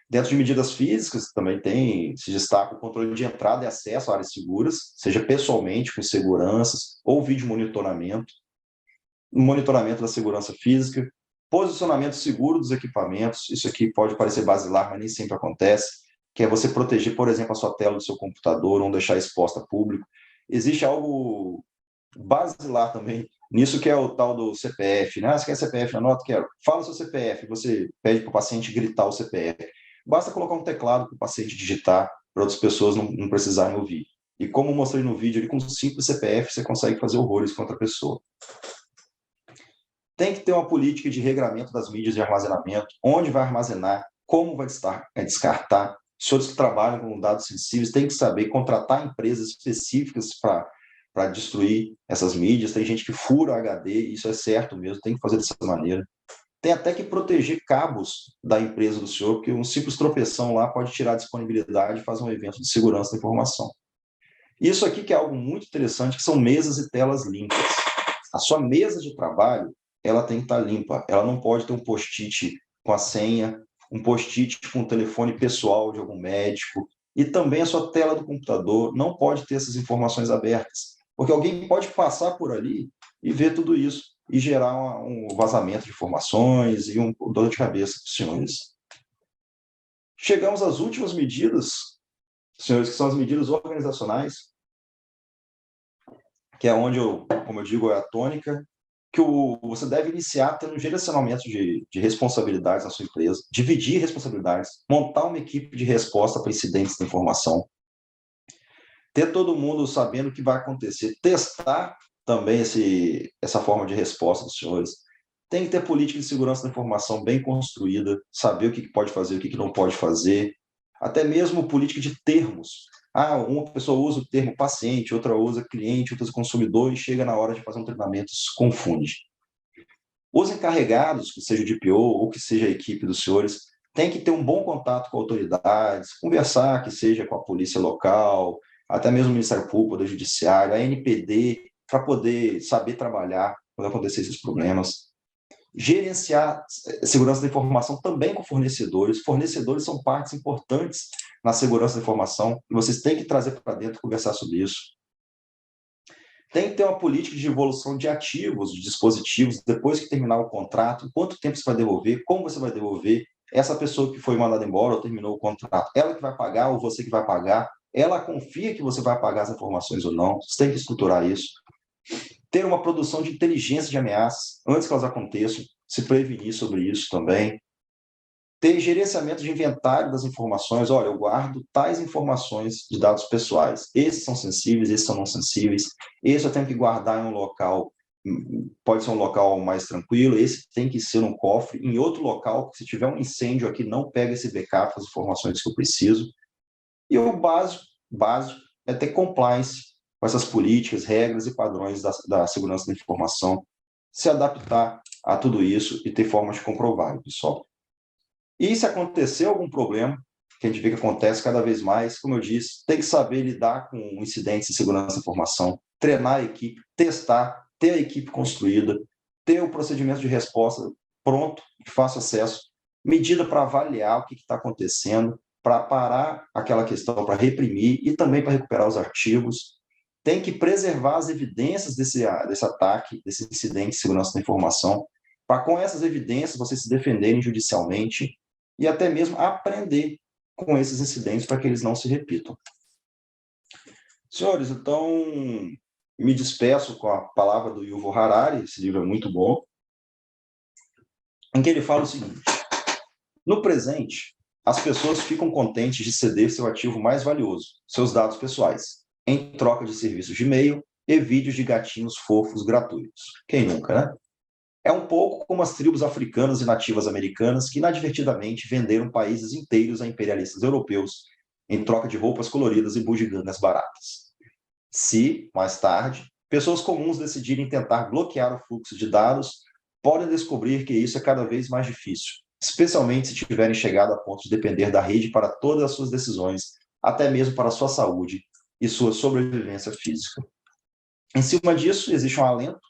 Dentro de medidas físicas, também se destaca o controle de entrada e acesso a áreas seguras, seja pessoalmente, com seguranças, ou vídeo monitoramento da segurança física, posicionamento seguro dos equipamentos. Isso aqui pode parecer basilar, mas nem sempre acontece, que é você proteger, por exemplo, a sua tela do seu computador, não deixar exposta a público. Existe algo basilar também nisso, que é o tal do CPF, né? Você quer CPF na nota? Quero. Fala o seu CPF, você pede para o paciente gritar o CPF. Basta colocar um teclado para o paciente digitar, para outras pessoas não precisarem ouvir. E como mostrei no vídeo, ali, com um simples CPF, você consegue fazer horrores contra a pessoa. Tem que ter uma política de regramento das mídias de armazenamento, onde vai armazenar, como vai descartar. Os senhores que trabalham com dados sensíveis têm que saber contratar empresas específicas para destruir essas mídias. Tem gente que fura HD, isso é certo mesmo, tem que fazer dessa maneira. Tem até que proteger cabos da empresa do senhor, porque um simples tropeção lá pode tirar a disponibilidade e fazer um evento de segurança da informação. Isso aqui que é algo muito interessante, que são mesas e telas limpas. A sua mesa de trabalho, ela tem que estar limpa. Ela não pode ter um post-it com a senha, um post-it com o telefone pessoal de algum médico, e também a sua tela do computador não pode ter essas informações abertas, porque alguém pode passar por ali e ver tudo isso e gerar um vazamento de informações e um dor de cabeça para os senhores. Chegamos às últimas medidas, senhores, que são as medidas organizacionais, que é onde, como eu digo, é a tônica, que você deve iniciar tendo um direcionamento de responsabilidades na sua empresa, dividir responsabilidades, montar uma equipe de resposta para incidentes de informação, ter todo mundo sabendo o que vai acontecer, testar também essa forma de resposta dos senhores. Tem que ter política de segurança da informação bem construída, saber o que pode fazer, o que não pode fazer, até mesmo política de termos. Uma pessoa usa o termo paciente, outra usa cliente, outra usa consumidor, e chega na hora de fazer um treinamento, se confunde. Os encarregados, que seja o DPO ou que seja a equipe dos senhores, tem que ter um bom contato com autoridades, conversar, que seja com a polícia local, até mesmo o Ministério Público, o Judiciário, a NPD, para poder saber trabalhar quando acontecer esses problemas. gerenciar segurança da informação também com fornecedores. Fornecedores são partes importantes na segurança da informação, e vocês têm que trazer para dentro e conversar sobre isso. Tem que ter uma política de devolução de ativos, de dispositivos, depois que terminar o contrato, quanto tempo você vai devolver, como você vai devolver, essa pessoa que foi mandada embora ou terminou o contrato, ela que vai pagar ou você que vai pagar, ela confia que você vai pagar as informações ou não, você tem que estruturar isso. Ter uma produção de inteligência de ameaças, antes que elas aconteçam, se prevenir sobre isso também. Ter gerenciamento de inventário das informações, olha, eu guardo tais informações de dados pessoais, esses são sensíveis, esses são não sensíveis, esse eu tenho que guardar em um local, pode ser um local mais tranquilo, esse tem que ser num cofre, em outro local, porque se tiver um incêndio aqui, não pega esse backup, as informações que eu preciso. E o básico é ter compliance com essas políticas, regras e padrões da segurança da informação, se adaptar a tudo isso e ter formas de comprovar, pessoal. E se acontecer algum problema, que a gente vê que acontece cada vez mais, como eu disse, tem que saber lidar com incidentes de segurança da informação, treinar a equipe, testar, ter a equipe construída, ter o procedimento de resposta pronto, de fácil acesso, medida para avaliar o que está acontecendo, para parar aquela questão, para reprimir e também para recuperar os artigos. Tem que preservar as evidências desse ataque, desse incidente de segurança da informação, para com essas evidências vocês se defenderem judicialmente e até mesmo aprender com esses incidentes para que eles não se repitam. Senhores, então, me despeço com a palavra do Yuval Harari, esse livro é muito bom, em que ele fala o seguinte: no presente, as pessoas ficam contentes de ceder seu ativo mais valioso, seus dados pessoais, em troca de serviços de e-mail e vídeos de gatinhos fofos gratuitos. Quem nunca, né? É um pouco como as tribos africanas e nativas americanas que inadvertidamente venderam países inteiros a imperialistas europeus em troca de roupas coloridas e bugigangas baratas. Se, mais tarde, pessoas comuns decidirem tentar bloquear o fluxo de dados, podem descobrir que isso é cada vez mais difícil, especialmente se tiverem chegado a ponto de depender da rede para todas as suas decisões, até mesmo para a sua saúde e sua sobrevivência física. Em cima disso, existe um alento,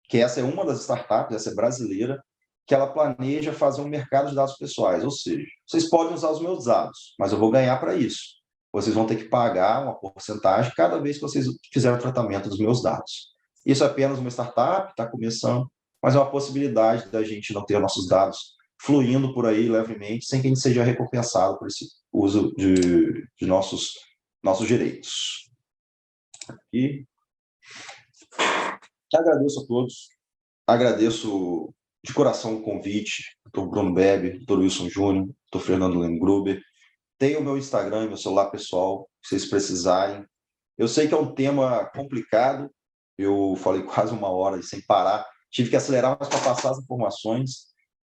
que essa é uma das startups, essa é brasileira, que ela planeja fazer um mercado de dados pessoais, ou seja, vocês podem usar os meus dados, mas eu vou ganhar para isso. Vocês vão ter que pagar uma porcentagem cada vez que vocês fizerem o tratamento dos meus dados. Isso é apenas uma startup, está começando, mas é uma possibilidade da gente não ter nossos dados fluindo por aí livremente, sem que a gente seja recompensado por esse uso de nossos direitos. E agradeço a todos, agradeço de coração o convite, doutor Bruno Beber, doutor Wilson Júnior, doutor Fernando Lengruber. Tem o meu Instagram e meu celular pessoal, se vocês precisarem. Eu sei que é um tema complicado, eu falei quase 1 hora e sem parar, tive que acelerar mais para passar as informações.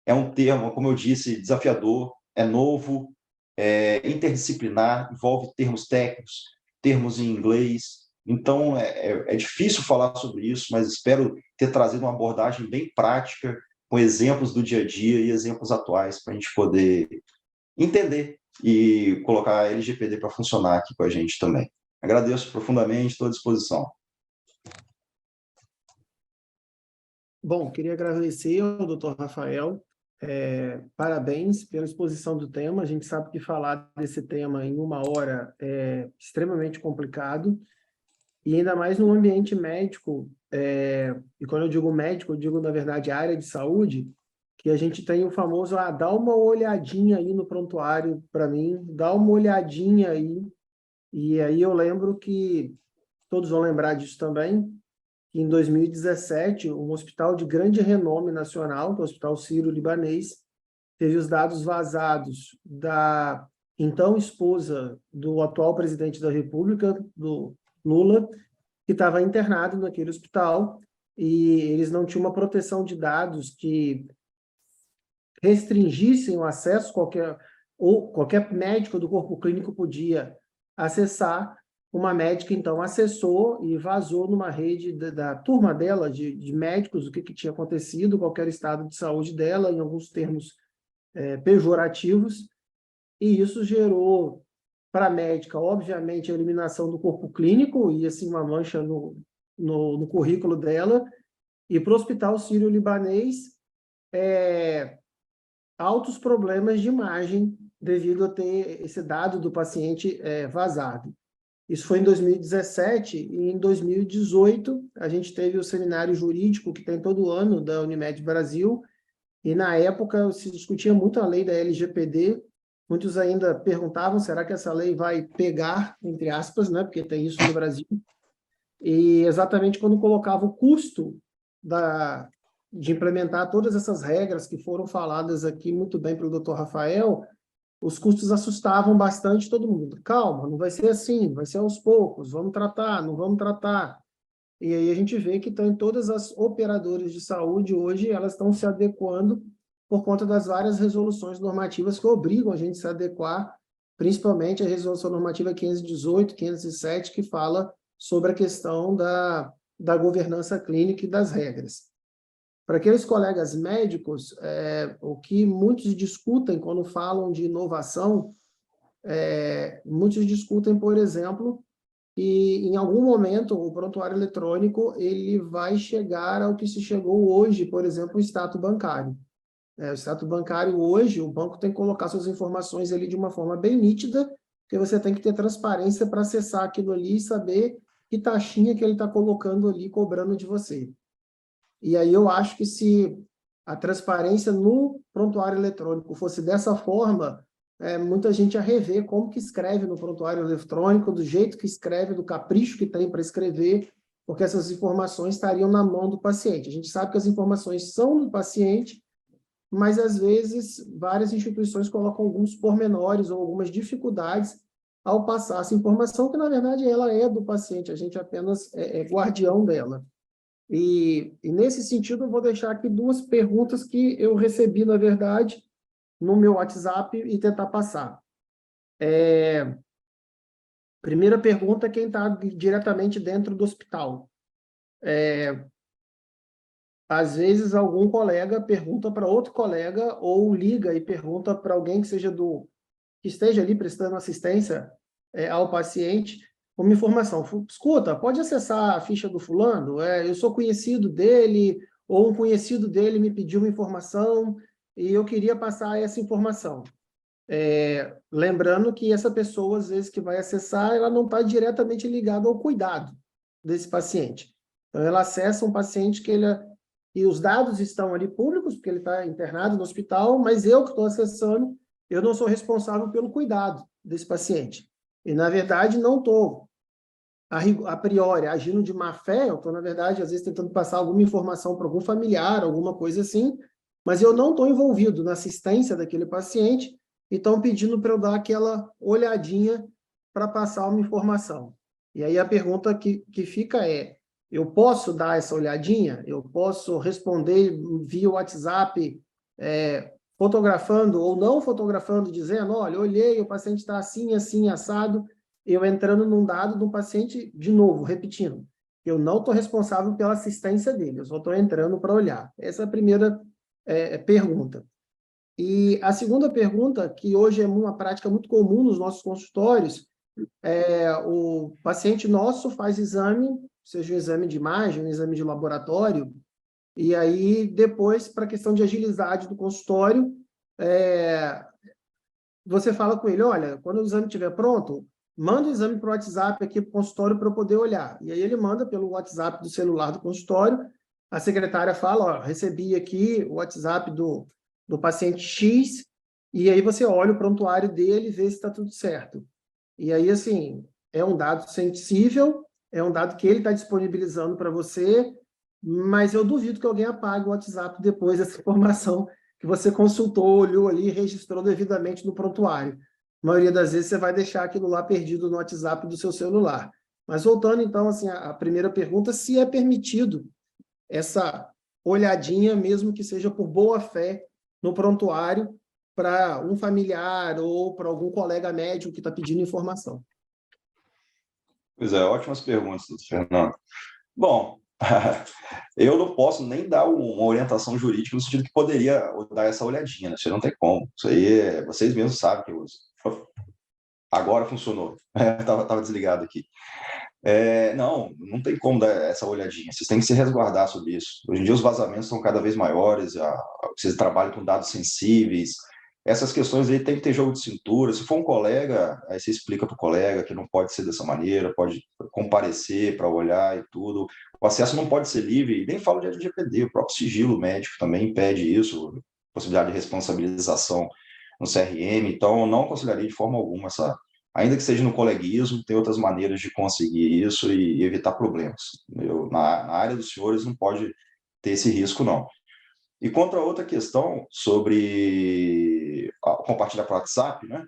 É um tema, como eu disse, desafiador, é novo, é interdisciplinar, envolve termos técnicos, termos em inglês. Então, é difícil falar sobre isso, mas espero ter trazido uma abordagem bem prática, com exemplos do dia a dia e exemplos atuais, para a gente poder entender e colocar a LGPD para funcionar aqui com a gente também. Agradeço profundamente, estou à disposição. Bom, queria agradecer ao Dr. Rafael, parabéns pela exposição do tema. A gente sabe que falar desse tema em 1 hora é extremamente complicado, e ainda mais no ambiente médico, e quando eu digo médico, eu digo, na verdade, área de saúde, que a gente tem o famoso, dá uma olhadinha aí no prontuário para mim, dá uma olhadinha aí, e aí eu lembro que, todos vão lembrar disso também, que em 2017, um hospital de grande renome nacional, que é o Hospital Sírio-Libanês, teve os dados vazados da então esposa do atual presidente da República, do Lula, que estava internado naquele hospital, e eles não tinham uma proteção de dados que restringissem o acesso, qualquer médico do corpo clínico podia acessar. Uma médica, então, acessou e vazou numa rede da turma dela, de médicos, o que tinha acontecido, qualquer estado de saúde dela, em alguns termos pejorativos, e isso gerou para a médica, obviamente, a eliminação do corpo clínico e, assim, uma mancha no currículo dela, e para o Hospital Sírio-Libanês, altos problemas de imagem devido a ter esse dado do paciente vazado. Isso foi em 2017, e em 2018 a gente teve o seminário jurídico que tem todo ano da Unimed Brasil, e na época se discutia muito a lei da LGPD, muitos ainda perguntavam, será que essa lei vai pegar, entre aspas, né, porque tem isso no Brasil, e exatamente quando colocava o custo de implementar todas essas regras que foram faladas aqui muito bem pelo Dr. Rafael, os custos assustavam bastante todo mundo. Calma, não vai ser assim, vai ser aos poucos, vamos tratar, não vamos tratar. E aí a gente vê que estão todas as operadoras de saúde hoje, elas estão se adequando por conta das várias resoluções normativas que obrigam a gente a se adequar, principalmente a resolução normativa 518, 507, que fala sobre a questão da governança clínica e das regras. Para aqueles colegas médicos, o que muitos discutem quando falam de inovação, muitos discutem, por exemplo, que em algum momento o prontuário eletrônico ele vai chegar ao que se chegou hoje, por exemplo, o extrato bancário. O extrato bancário hoje, o banco tem que colocar suas informações ali de uma forma bem nítida, porque você tem que ter transparência para acessar aquilo ali e saber que taxinha que ele está colocando ali, cobrando de você. E aí eu acho que se a transparência no prontuário eletrônico fosse dessa forma, muita gente ia rever como que escreve no prontuário eletrônico, do jeito que escreve, do capricho que tem para escrever, porque essas informações estariam na mão do paciente. A gente sabe que as informações são do paciente, mas às vezes várias instituições colocam alguns pormenores ou algumas dificuldades ao passar essa informação, que na verdade ela é do paciente, a gente apenas é guardião dela. E nesse sentido, eu vou deixar aqui duas perguntas que eu recebi, na verdade, no meu WhatsApp e tentar passar. Primeira pergunta, quem está diretamente dentro do hospital. Às vezes, algum colega pergunta para outro colega ou liga e pergunta para alguém que esteja ali prestando assistência ao paciente, uma informação. Escuta, pode acessar a ficha do fulano? Eu sou conhecido dele, ou um conhecido dele me pediu uma informação e eu queria passar essa informação. Lembrando que essa pessoa, às vezes, que vai acessar, ela não está diretamente ligada ao cuidado desse paciente. Então, ela acessa um paciente e os dados estão ali públicos, porque ele está internado no hospital, mas eu que estou acessando, eu não sou responsável pelo cuidado desse paciente. E, na verdade, não estou a priori, agindo de má fé, eu estou, na verdade, às vezes tentando passar alguma informação para algum familiar, alguma coisa assim, mas eu não estou envolvido na assistência daquele paciente e estão pedindo para eu dar aquela olhadinha para passar uma informação. E aí a pergunta que fica eu posso dar essa olhadinha? Eu posso responder via WhatsApp, fotografando ou não fotografando, dizendo, olha, olhei, o paciente está assim, assim, assado, eu entrando num dado do paciente, de novo, repetindo, eu não estou responsável pela assistência dele, eu só estou entrando para olhar. Essa é a primeira pergunta. E a segunda pergunta, que hoje é uma prática muito comum nos nossos consultórios, o paciente nosso faz exame, seja um exame de imagem, um exame de laboratório, e aí depois, para a questão de agilidade do consultório, você fala com ele, olha, quando o exame estiver pronto, manda o exame para o WhatsApp aqui para o consultório para eu poder olhar. E aí ele manda pelo WhatsApp do celular do consultório, a secretária fala, ó, recebi aqui o WhatsApp do paciente X, e aí você olha o prontuário dele e vê se está tudo certo. E aí, assim, é um dado sensível, é um dado que ele está disponibilizando para você, mas eu duvido que alguém apague o WhatsApp depois dessa informação que você consultou, olhou ali e registrou devidamente no prontuário. A maioria das vezes você vai deixar aquilo lá perdido no WhatsApp do seu celular. Mas voltando, então, assim, a primeira pergunta, se é permitido essa olhadinha, mesmo que seja por boa fé, no prontuário, para um familiar ou para algum colega médico que está pedindo informação. Pois é, ótimas perguntas, doutor Fernando. Bom, eu não posso nem dar uma orientação jurídica no sentido que poderia dar essa olhadinha, né? Isso não tem como. Isso aí, vocês mesmos sabem que eu uso. Agora funcionou. Estava desligado aqui. Não tem como dar essa olhadinha. Vocês têm que se resguardar sobre isso. Hoje em dia os vazamentos estão cada vez maiores, vocês trabalham com dados sensíveis. Essas questões aí tem que ter jogo de cintura. Se for um colega, aí você explica para o colega que não pode ser dessa maneira, pode comparecer para olhar e tudo. O acesso não pode ser livre, e nem falo de LGPD, o próprio sigilo médico também impede isso, possibilidade de responsabilização no CRM. Então, eu não aconselharia de forma alguma ainda que seja no coleguismo, tem outras maneiras de conseguir isso e evitar problemas. Na área dos senhores não pode ter esse risco, não. E quanto a outra questão sobre compartilhar para o WhatsApp, né?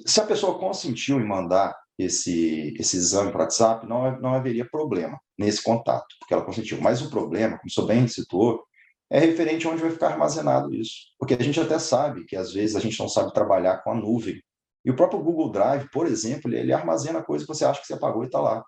Se a pessoa consentiu em mandar esse exame para o WhatsApp, não haveria problema nesse contato, porque ela consentiu. Mas o problema, como o senhor bem citou, é referente a onde vai ficar armazenado isso. Porque a gente até sabe que, às vezes, a gente não sabe trabalhar com a nuvem. E o próprio Google Drive, por exemplo, ele armazena coisa que você acha que você apagou e está lá.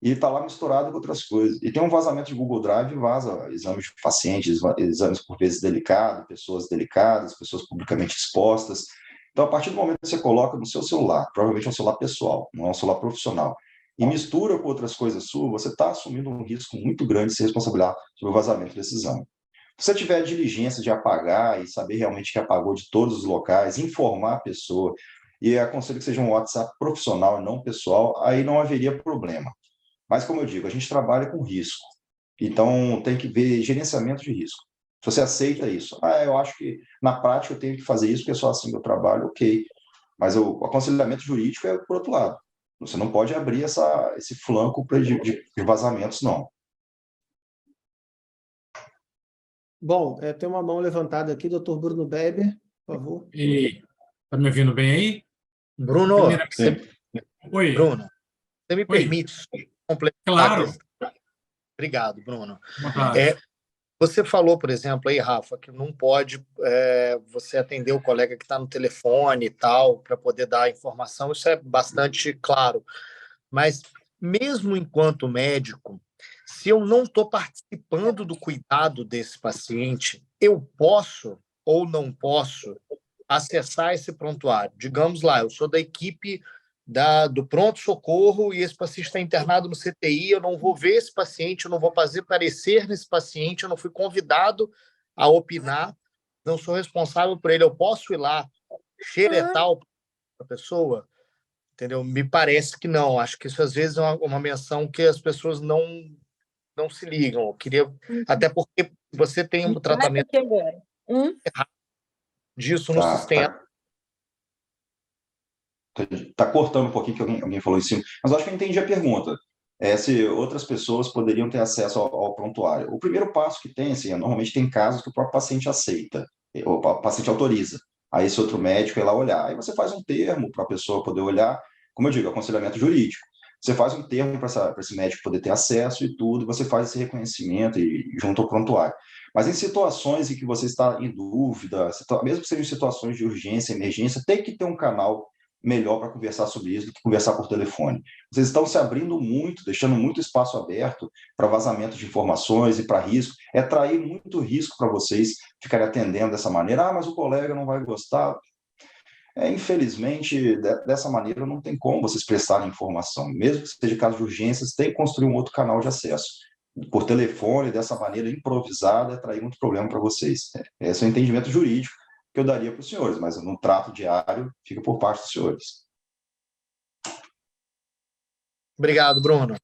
E está lá misturado com outras coisas. E tem um vazamento de Google Drive, vaza exames de pacientes, exames por vezes delicados, pessoas publicamente expostas. Então, a partir do momento que você coloca no seu celular, provavelmente é um celular pessoal, não é um celular profissional, e mistura com outras coisas suas, você está assumindo um risco muito grande de se responsabilizar sobre o vazamento desse exame. Se você tiver a diligência de apagar e saber realmente que apagou de todos os locais, informar a pessoa, e aconselho que seja um WhatsApp profissional e não pessoal, aí não haveria problema. Mas, como eu digo, a gente trabalha com risco. Então, tem que ver gerenciamento de risco. Se você aceita isso, eu acho que na prática eu tenho que fazer isso, porque é só assim que eu trabalho, ok. Mas o aconselhamento jurídico é por outro lado. Você não pode abrir esse flanco de vazamentos, não. Bom, tem uma mão levantada aqui, doutor Bruno Beber, por favor. Está me ouvindo bem aí? Bruno, Oi. Bruno, você me permite complementar? Claro. Obrigado, Bruno. Boa Você falou, por exemplo, aí, Rafa, que não pode você atender o colega que está no telefone e tal, para poder dar a informação, isso é bastante claro. Mas, mesmo enquanto médico, se eu não estou participando do cuidado desse paciente, eu posso ou não posso acessar esse prontuário. Digamos lá, eu sou da equipe do pronto-socorro e esse paciente está internado no CTI, eu não vou ver esse paciente, eu não vou fazer parecer nesse paciente, eu não fui convidado a opinar, não sou responsável por ele, eu posso ir lá xeretar a pessoa? Entendeu? Me parece que não. Acho que isso, às vezes, é uma menção que as pessoas não se ligam. Eu queria, até porque você tem um tratamento disso no sistema. Está cortando um pouquinho que alguém falou em cima, mas acho que eu entendi a pergunta. Se outras pessoas poderiam ter acesso ao prontuário. O primeiro passo que tem, assim, normalmente tem casos que o próprio paciente aceita, ou o paciente autoriza, aí esse outro médico ir lá olhar. Aí você faz um termo para a pessoa poder olhar, como eu digo, aconselhamento jurídico. Você faz um termo para esse médico poder ter acesso e tudo, você faz esse reconhecimento junto ao prontuário. Mas em situações em que você está em dúvida, mesmo que sejam situações de urgência, emergência, tem que ter um canal melhor para conversar sobre isso do que conversar por telefone. Vocês estão se abrindo muito, deixando muito espaço aberto para vazamento de informações e para risco. É trair muito risco para vocês ficarem atendendo dessa maneira. Mas o colega não vai gostar. Infelizmente, dessa maneira não tem como vocês prestarem informação. Mesmo que seja caso de urgências, tem que construir um outro canal de acesso. Por telefone, dessa maneira improvisada, é trair muito problema para vocês. Esse é o entendimento jurídico que eu daria para os senhores, mas no trato diário fica por parte dos senhores. Obrigado, Bruno.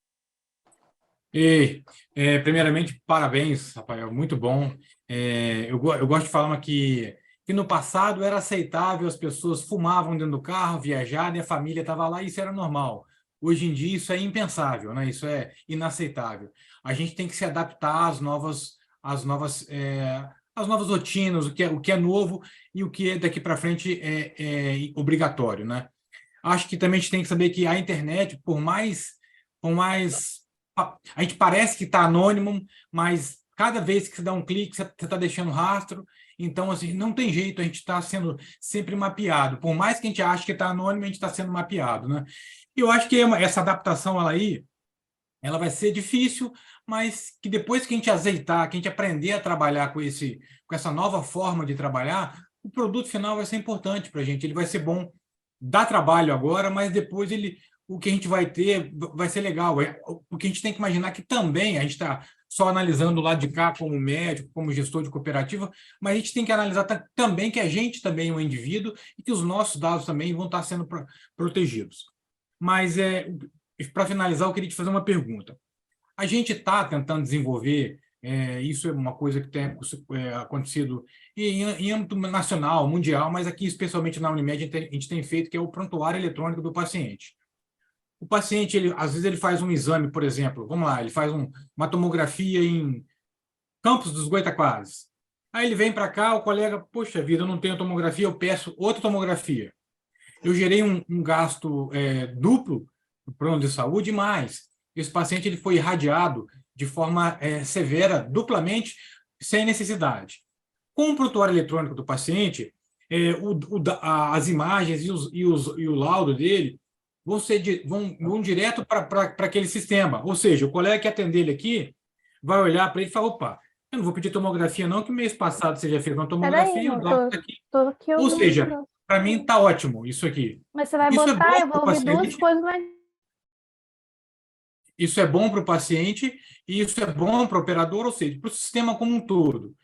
Primeiramente, parabéns, Rafael, muito bom. Eu gosto de falar que no passado era aceitável, as pessoas fumavam dentro do carro, viajavam e a família estava lá, e isso era normal. Hoje em dia isso é impensável, né? Isso é inaceitável. A gente tem que se adaptar às novas rotinas, o que é novo e o que daqui para frente é obrigatório, né? Acho que também a gente tem que saber que a internet, por mais a gente parece que está anônimo, mas cada vez que você dá um clique, você está deixando rastro. Então, assim, não tem jeito, a gente está sendo sempre mapeado. Por mais que a gente ache que está anônimo, a gente está sendo mapeado, né? E eu acho que essa adaptação ela vai ser difícil, mas que depois que a gente azeitar, que a gente aprender a trabalhar com essa nova forma de trabalhar, o produto final vai ser importante para a gente. Ele vai ser bom, dá trabalho agora, mas depois o que a gente vai ter vai ser legal. O que a gente tem que imaginar que também, a gente está só analisando o lado de cá como médico, como gestor de cooperativa, mas a gente tem que analisar também que a gente também é um indivíduo e que os nossos dados também vão estar sendo protegidos. Mas, para finalizar, eu queria te fazer uma pergunta. A gente está tentando desenvolver, isso é uma coisa que tem acontecido em âmbito nacional, mundial, mas aqui, especialmente na Unimed, a gente tem feito, que é o prontuário eletrônico do paciente. O paciente, às vezes, ele faz um exame, por exemplo, vamos lá, ele faz uma tomografia em Campos dos Goytaquaras. Aí ele vem para cá, o colega, poxa vida, eu não tenho tomografia, eu peço outra tomografia. Eu gerei um gasto duplo no plano de saúde, mas esse paciente ele foi irradiado de forma severa, duplamente, sem necessidade. Com o prontuário eletrônico do paciente, as imagens e o laudo dele vão direto para aquele sistema. Ou seja, o colega que atender ele aqui vai olhar para ele e falar, opa, eu não vou pedir tomografia não, que mês passado você já fez uma tomografia, o dado está aqui. Ou seja, para mim está ótimo isso aqui. Mas você vai Isso botar, é eu vou ouvir duas coisas, mas... Isso é bom para o paciente e isso é bom para o operador, ou seja, para o sistema como um todo.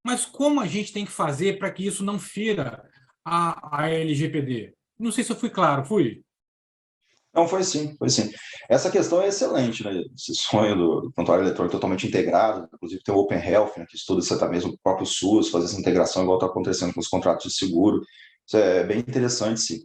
Mas como a gente tem que fazer para que isso não fira a LGPD? Não sei se eu fui claro, fui? Não, foi sim, foi sim. Essa questão é excelente, né? Esse sonho do prontuário eletrônico totalmente integrado, inclusive tem o Open Health, né, que estuda isso até mesmo o próprio SUS, fazer essa integração igual está acontecendo com os contratos de seguro. Isso é bem interessante, sim.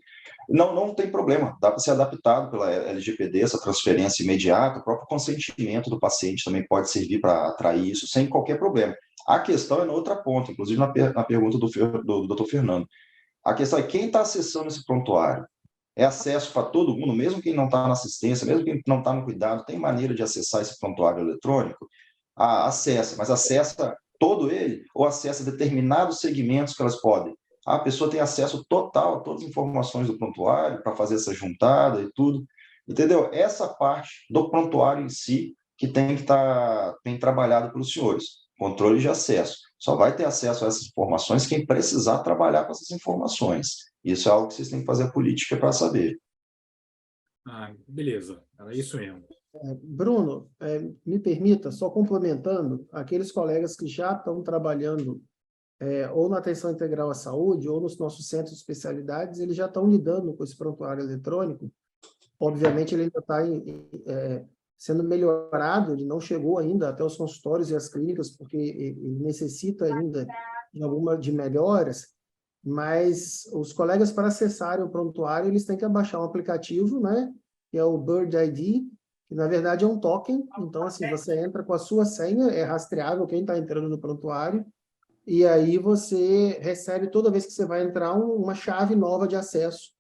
Não tem problema, dá para ser adaptado pela LGPD, essa transferência imediata, o próprio consentimento do paciente também pode servir para atrair isso, sem qualquer problema. A questão é na outra ponta, inclusive na pergunta do Dr. Fernando. A questão é quem está acessando esse prontuário. É acesso para todo mundo, mesmo quem não está na assistência, mesmo quem não está no cuidado, tem maneira de acessar esse prontuário eletrônico? Acessa, mas acessa todo ele ou acessa determinados segmentos que elas podem? A pessoa tem acesso total a todas as informações do prontuário para fazer essa juntada e tudo, entendeu? Essa parte do prontuário em si que tem que estar bem trabalhado pelos senhores, controle de acesso. Só vai ter acesso a essas informações quem precisar trabalhar com essas informações. Isso é algo que vocês têm que fazer a política para saber. Beleza, era isso mesmo. Bruno, me permita, só complementando, aqueles colegas que já estão trabalhando ou na atenção integral à saúde, ou nos nossos centros de especialidades, eles já estão lidando com esse prontuário eletrônico. Obviamente, ele ainda está sendo melhorado, ele não chegou ainda até os consultórios e as clínicas, porque ele necessita ainda de melhoras, mas os colegas, para acessarem o prontuário, eles têm que baixar um aplicativo, né, que é o Bird ID, que na verdade é um token. Então, assim, você entra com a sua senha, é rastreável quem está entrando no prontuário, e aí você recebe, toda vez que você vai entrar, uma chave nova de acesso,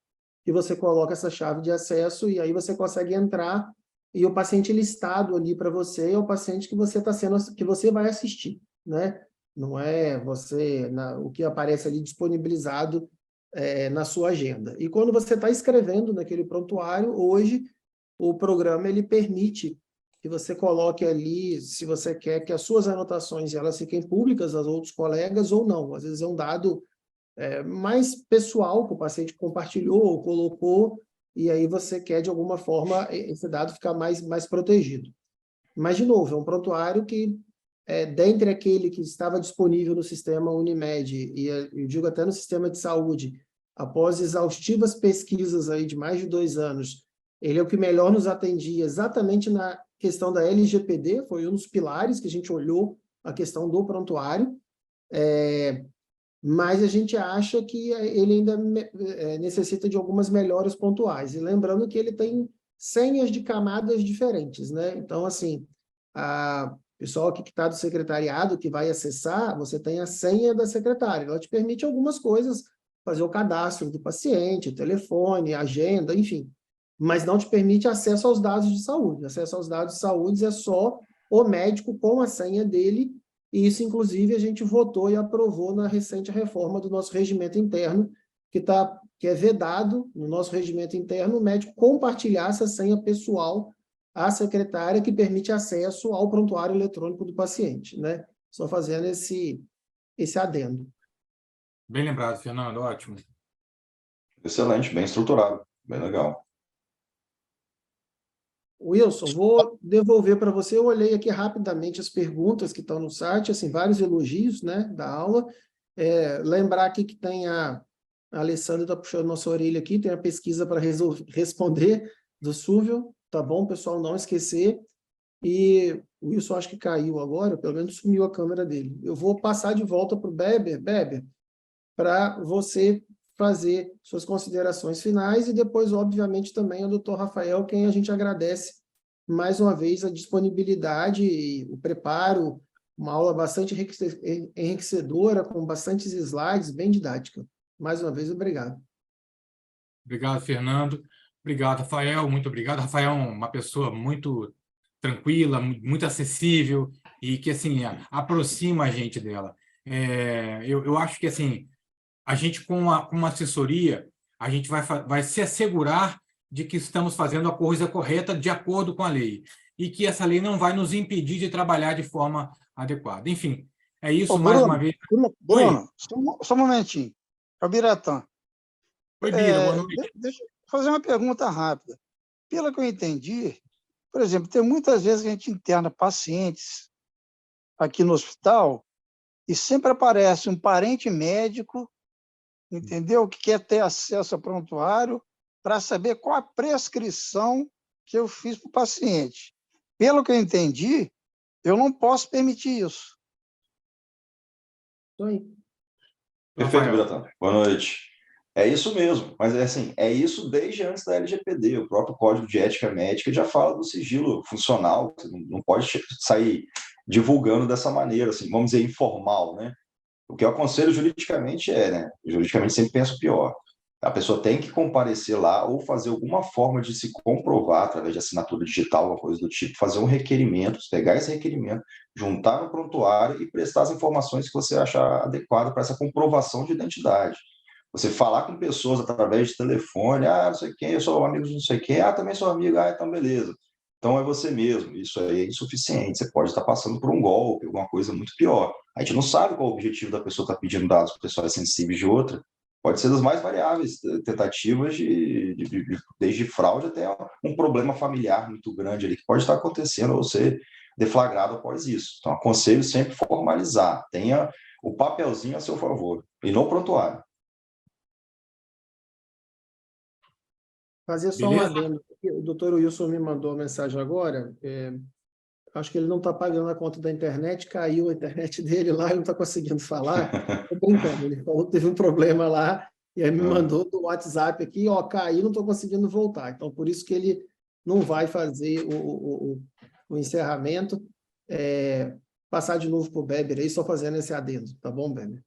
e você coloca essa chave de acesso, e aí você consegue entrar, e o paciente listado ali para você é o paciente que você vai assistir, né? Não é o que aparece ali disponibilizado na sua agenda. E quando você está escrevendo naquele prontuário, hoje, o programa ele permite que você coloque ali, se você quer que as suas anotações elas fiquem públicas aos outros colegas ou não. Às vezes é um dado mais pessoal que o paciente compartilhou ou colocou, e aí você quer, de alguma forma, esse dado ficar mais protegido. Mas, de novo, é um prontuário que, dentre aquele que estava disponível no sistema Unimed, e eu digo até no sistema de saúde, após exaustivas pesquisas aí de mais de 2 anos, ele é o que melhor nos atendia exatamente na questão da LGPD, foi um dos pilares que a gente olhou a questão do prontuário, mas a gente acha que ele ainda necessita de algumas melhoras pontuais. E lembrando que ele tem senhas de camadas diferentes, né? Então, assim, o pessoal aqui que está do secretariado, que vai acessar, você tem a senha da secretária. Ela te permite algumas coisas, fazer o cadastro do paciente, telefone, agenda, enfim. Mas não te permite acesso aos dados de saúde. Acesso aos dados de saúde é só o médico com a senha dele, e isso, inclusive, a gente votou e aprovou na recente reforma do nosso regimento interno, que é vedado no nosso regimento interno o médico compartilhar essa senha pessoal à secretária, que permite acesso ao prontuário eletrônico do paciente, né? Só fazendo esse adendo. Bem lembrado, Fernando, ótimo. Excelente, bem estruturado, bem legal. Wilson, vou devolver para você. Eu olhei aqui rapidamente as perguntas que estão no site, assim, vários elogios, né, da aula. Lembrar aqui que tem a Alessandra está puxando nossa orelha aqui, tem a pesquisa para responder do Súvio, tá bom, pessoal? Não esquecer. E o Wilson acho que caiu agora, pelo menos sumiu a câmera dele. Eu vou passar de volta para o Beber, para você fazer suas considerações finais e depois, obviamente, também ao Dr. Rafael, quem a gente agradece mais uma vez a disponibilidade e o preparo, uma aula bastante enriquecedora, com bastantes slides, bem didática. Mais uma vez, obrigado. Obrigado, Fernando. Obrigado, Rafael. Muito obrigado. Rafael é uma pessoa muito tranquila, muito acessível e que, assim, aproxima a gente dela. Eu acho que, assim, a gente, com uma assessoria, a gente vai se assegurar de que estamos fazendo a coisa correta de acordo com a lei e que essa lei não vai nos impedir de trabalhar de forma adequada. Enfim, é isso. Mais uma vez. Bruno, só um momentinho. É o Biratã. Oi, Bira, boa noite. Deixa eu fazer uma pergunta rápida. Pelo que eu entendi, por exemplo, tem muitas vezes que a gente interna pacientes aqui no hospital e sempre aparece um parente médico, entendeu? Que quer ter acesso ao prontuário para saber qual a prescrição que eu fiz para o paciente. Pelo que eu entendi, eu não posso permitir isso. Perfeito, Biratã. Boa noite. É isso mesmo, mas é isso desde antes da LGPD. O próprio Código de Ética Médica já fala do sigilo funcional. Você não pode sair divulgando dessa maneira, assim, vamos dizer, informal, né? O que eu aconselho juridicamente né? Juridicamente sempre penso pior. A pessoa tem que comparecer lá ou fazer alguma forma de se comprovar, através de assinatura digital, alguma coisa do tipo, fazer um requerimento, pegar esse requerimento, juntar no prontuário e prestar as informações que você achar adequado para essa comprovação de identidade. Você falar com pessoas através de telefone, não sei quem, eu sou amigo de não sei quem, também sou amigo, então beleza. Então é você mesmo, isso aí é insuficiente, você pode estar passando por um golpe, alguma coisa muito pior. A gente não sabe qual o objetivo da pessoa estar pedindo dados pessoais sensíveis de outra, pode ser das mais variáveis tentativas desde fraude até um problema familiar muito grande ali, que pode estar acontecendo ou ser deflagrado após isso. Então aconselho sempre formalizar, tenha o papelzinho a seu favor, e não prontuário. Fazer só um adendo. O doutor Wilson me mandou uma mensagem agora. Acho que ele não está pagando a conta da internet, caiu a internet dele lá, ele não está conseguindo falar. Estou brincando, ele falou que teve um problema lá, e aí me mandou do WhatsApp aqui, caiu, não estou conseguindo voltar. Então, por isso que ele não vai fazer o encerramento. Passar de novo para o Beber aí, só fazendo esse adendo. Tá bom, Beber?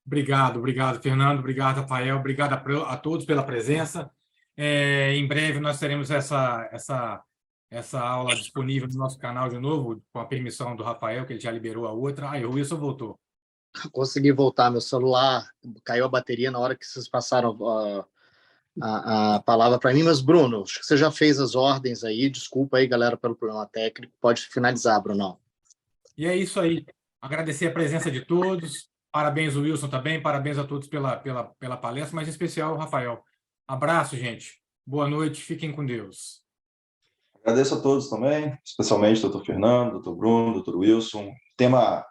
Obrigado, Fernando. Obrigado, Rafael. Obrigado a todos pela presença. Em breve nós teremos essa aula disponível no nosso canal de novo, com a permissão do Rafael, que ele já liberou a outra. O Wilson voltou. Consegui voltar, meu celular caiu a bateria na hora que vocês passaram a palavra para mim, mas Bruno, acho que você já fez as ordens aí, desculpa aí, galera, pelo problema técnico, pode finalizar, Bruno. E é isso aí, agradecer a presença de todos, parabéns ao Wilson também, parabéns a todos pela palestra, mas em especial o Rafael. Abraço, gente. Boa noite. Fiquem com Deus. Agradeço a todos também, especialmente doutor Fernando, doutor Bruno, doutor Wilson. Tema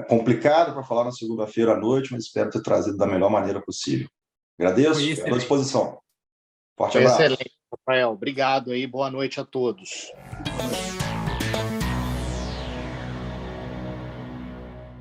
complicado para falar na segunda-feira à noite, mas espero ter trazido da melhor maneira possível. Agradeço e estou à disposição. Forte abraço. Excelente, Rafael. Obrigado aí. Boa noite a todos.